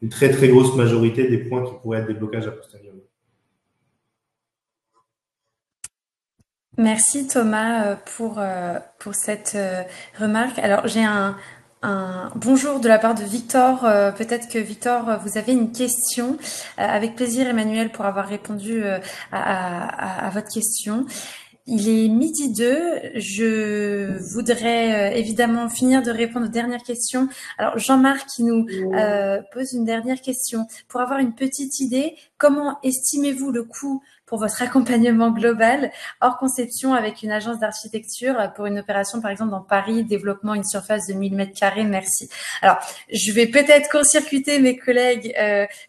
une très très grosse majorité des points qui pourraient être des blocages a posteriori. Merci Thomas pour cette remarque. Alors j'ai un bonjour de la part de Victor. Peut-être que Victor, vous avez une question. Avec plaisir Emmanuel pour avoir répondu à votre question. Il est 12h02. Je voudrais évidemment finir de répondre aux dernières questions. Alors Jean-Marc qui nous pose une dernière question. Pour avoir une petite idée, comment estimez-vous le coût pour votre accompagnement global hors conception avec une agence d'architecture pour une opération par exemple dans Paris, développement une surface de 1000 m²? Merci. Alors je vais peut-être court-circuiter mes collègues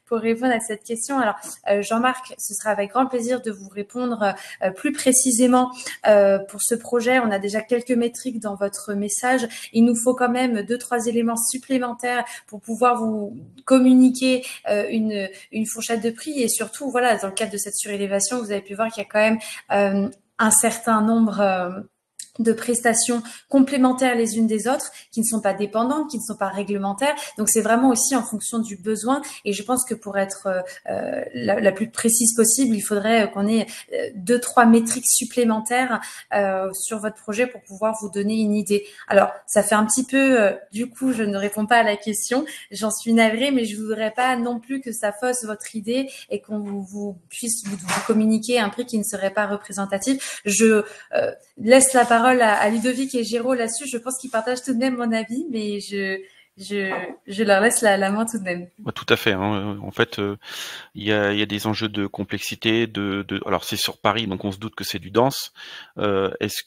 pour répondre à cette question. Alors Jean-Marc, ce sera avec grand plaisir de vous répondre plus précisément pour ce projet. On a déjà quelques métriques dans votre message. Il nous faut quand même 2-3 éléments supplémentaires pour pouvoir vous communiquer une fourchette de prix et surtout, voilà, dans le cadre de cette surélévation, vous avez pu voir qu'il y a quand même un certain nombre de prestations complémentaires les unes des autres, qui ne sont pas dépendantes, qui ne sont pas réglementaires. Donc, c'est vraiment aussi en fonction du besoin. Et je pense que pour être la plus précise possible, il faudrait qu'on ait 2-3 métriques supplémentaires sur votre projet pour pouvoir vous donner une idée. Alors, ça fait un petit peu, du coup, je ne réponds pas à la question. J'en suis navrée, mais je voudrais pas non plus que ça fausse votre idée et qu'on vous puisse vous communiquer un prix qui ne serait pas représentatif. Je laisse la parole à Ludovic et Géraud là-dessus. Je pense qu'ils partagent tout de même mon avis, mais je leur laisse la main tout de même. Tout à fait. Hein. En fait, il y a des enjeux de complexité. Alors c'est sur Paris, donc on se doute que c'est du dense. Est-ce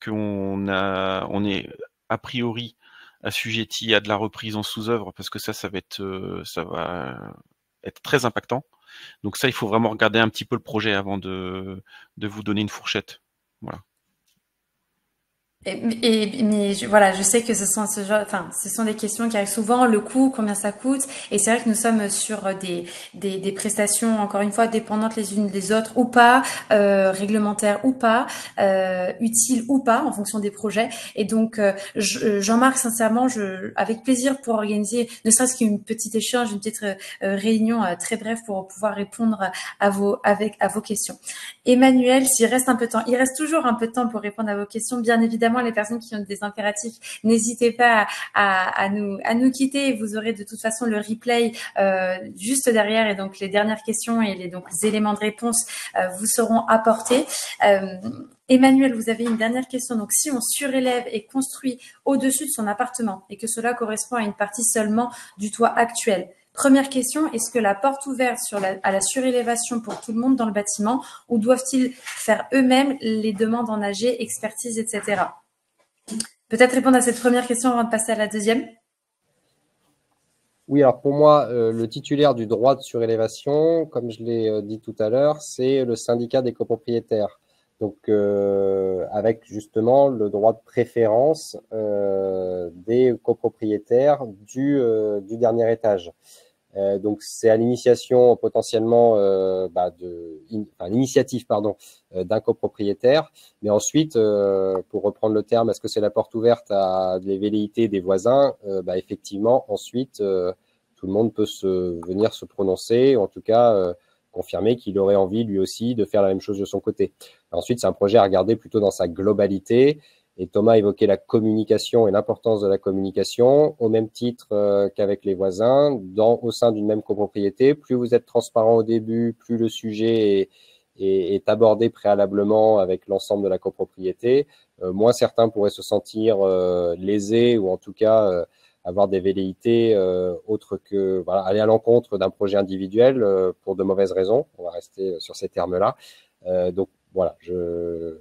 qu'on est a priori assujetti à de la reprise en sous-œuvre, parce que ça va être très impactant. Donc ça, il faut vraiment regarder un petit peu le projet avant de vous donner une fourchette. Voilà. Mais voilà, je sais que ce sont des questions qui arrivent souvent, le coût, combien ça coûte, et c'est vrai que nous sommes sur des prestations encore une fois dépendantes les unes des autres ou pas, réglementaires ou pas, utiles ou pas en fonction des projets. Et donc Jean-Marc, sincèrement, avec plaisir pour organiser ne serait-ce qu'une petite échange, une petite réunion très brève pour pouvoir répondre à vos questions. Emmanuel, s'il reste un peu de temps, il reste toujours un peu de temps pour répondre à vos questions, bien évidemment. Les personnes qui ont des impératifs, n'hésitez pas à nous quitter. Vous aurez de toute façon le replay juste derrière et donc les dernières questions et les éléments de réponse vous seront apportés. Emmanuel, vous avez une dernière question. Donc, si on surélève et construit au-dessus de son appartement et que cela correspond à une partie seulement du toit actuel, première question, est-ce que la porte ouverte à la surélévation pour tout le monde dans le bâtiment ou doivent-ils faire eux-mêmes les demandes en AG, expertise, etc. Peut-être répondre à cette première question avant de passer à la deuxième. Oui, alors pour moi, le titulaire du droit de surélévation, comme je l'ai dit tout à l'heure, c'est le syndicat des copropriétaires. Donc, avec justement le droit de préférence des copropriétaires du dernier étage. Donc, c'est à l'initiation potentiellement l'initiative d'un copropriétaire. Mais ensuite, pour reprendre le terme, est-ce que c'est la porte ouverte à des velléités des voisins? Effectivement, ensuite, tout le monde peut venir se prononcer, ou en tout cas confirmer qu'il aurait envie lui aussi de faire la même chose de son côté. Ensuite, c'est un projet à regarder plutôt dans sa globalité. Et Thomas évoquait la communication et l'importance de la communication, au même titre qu'avec les voisins, au sein d'une même copropriété. Plus vous êtes transparent au début, plus le sujet est abordé préalablement avec l'ensemble de la copropriété, moins certains pourraient se sentir lésés ou en tout cas avoir des velléités autres que aller à l'encontre d'un projet individuel pour de mauvaises raisons. On va rester sur ces termes-là. Donc voilà, je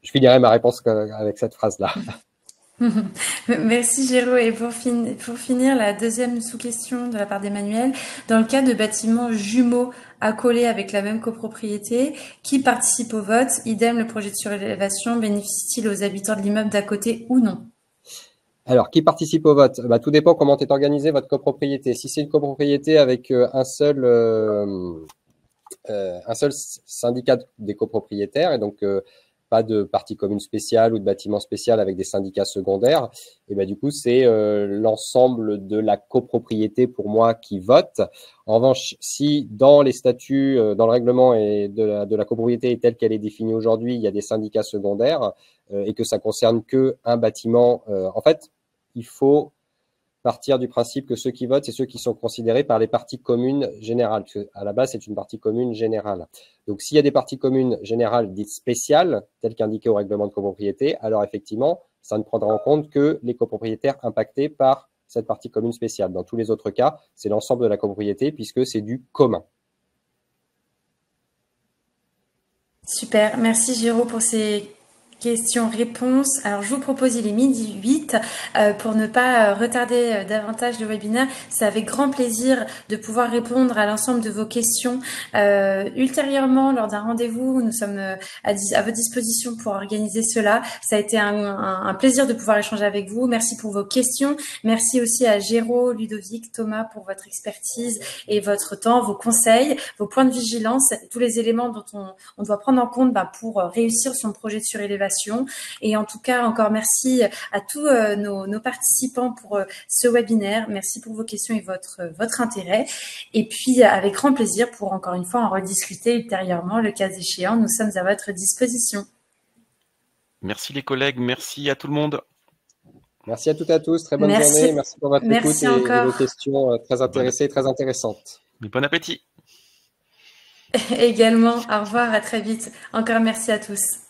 finirai ma réponse avec cette phrase-là. Merci Géraud. Et pour finir, la deuxième sous-question de la part d'Emmanuel. Dans le cas de bâtiments jumeaux accolés avec la même copropriété, qui participe au vote? Idem, le projet de surélévation bénéficie-t-il aux habitants de l'immeuble d'à côté ou non? Alors, qui participe au vote? Tout dépend comment est organisée votre copropriété. Si c'est une copropriété avec un seul syndicat des copropriétaires, et donc pas de partie commune spéciale ou de bâtiment spécial avec des syndicats secondaires, et du coup, c'est l'ensemble de la copropriété pour moi qui vote. En revanche, si dans les statuts, dans le règlement et de la copropriété telle qu'elle est définie aujourd'hui, il y a des syndicats secondaires et que ça concerne qu'un bâtiment, en fait, il faut partir du principe que ceux qui votent, c'est ceux qui sont considérés par les parties communes générales, parce qu'à la base, c'est une partie commune générale. Donc, s'il y a des parties communes générales dites spéciales, telles qu'indiquées au règlement de copropriété, alors effectivement, ça ne prendra en compte que les copropriétaires impactés par cette partie commune spéciale. Dans tous les autres cas, c'est l'ensemble de la copropriété, puisque c'est du commun. Super, merci Géraud pour ces questions-réponses. Alors, je vous propose, il est 12h08, pour ne pas retarder davantage le webinaire. C'est avec grand plaisir de pouvoir répondre à l'ensemble de vos questions. Ultérieurement, lors d'un rendez-vous, nous sommes à votre disposition pour organiser cela. Ça a été un plaisir de pouvoir échanger avec vous. Merci pour vos questions. Merci aussi à Géraud, Ludovic, Thomas pour votre expertise et votre temps, vos conseils, vos points de vigilance, tous les éléments dont on doit prendre en compte pour réussir son projet de surélévation. Et en tout cas, encore merci à tous nos participants pour ce webinaire. Merci pour vos questions et votre intérêt. Et puis, avec grand plaisir pour encore une fois en rediscuter ultérieurement, le cas échéant. Nous sommes à votre disposition. Merci les collègues, merci à tout le monde. Merci à toutes et à tous, très bonne journée. Merci pour votre écoute et vos questions très intéressées et très intéressantes. Mais bon appétit. Également, au revoir, à très vite. Encore merci à tous.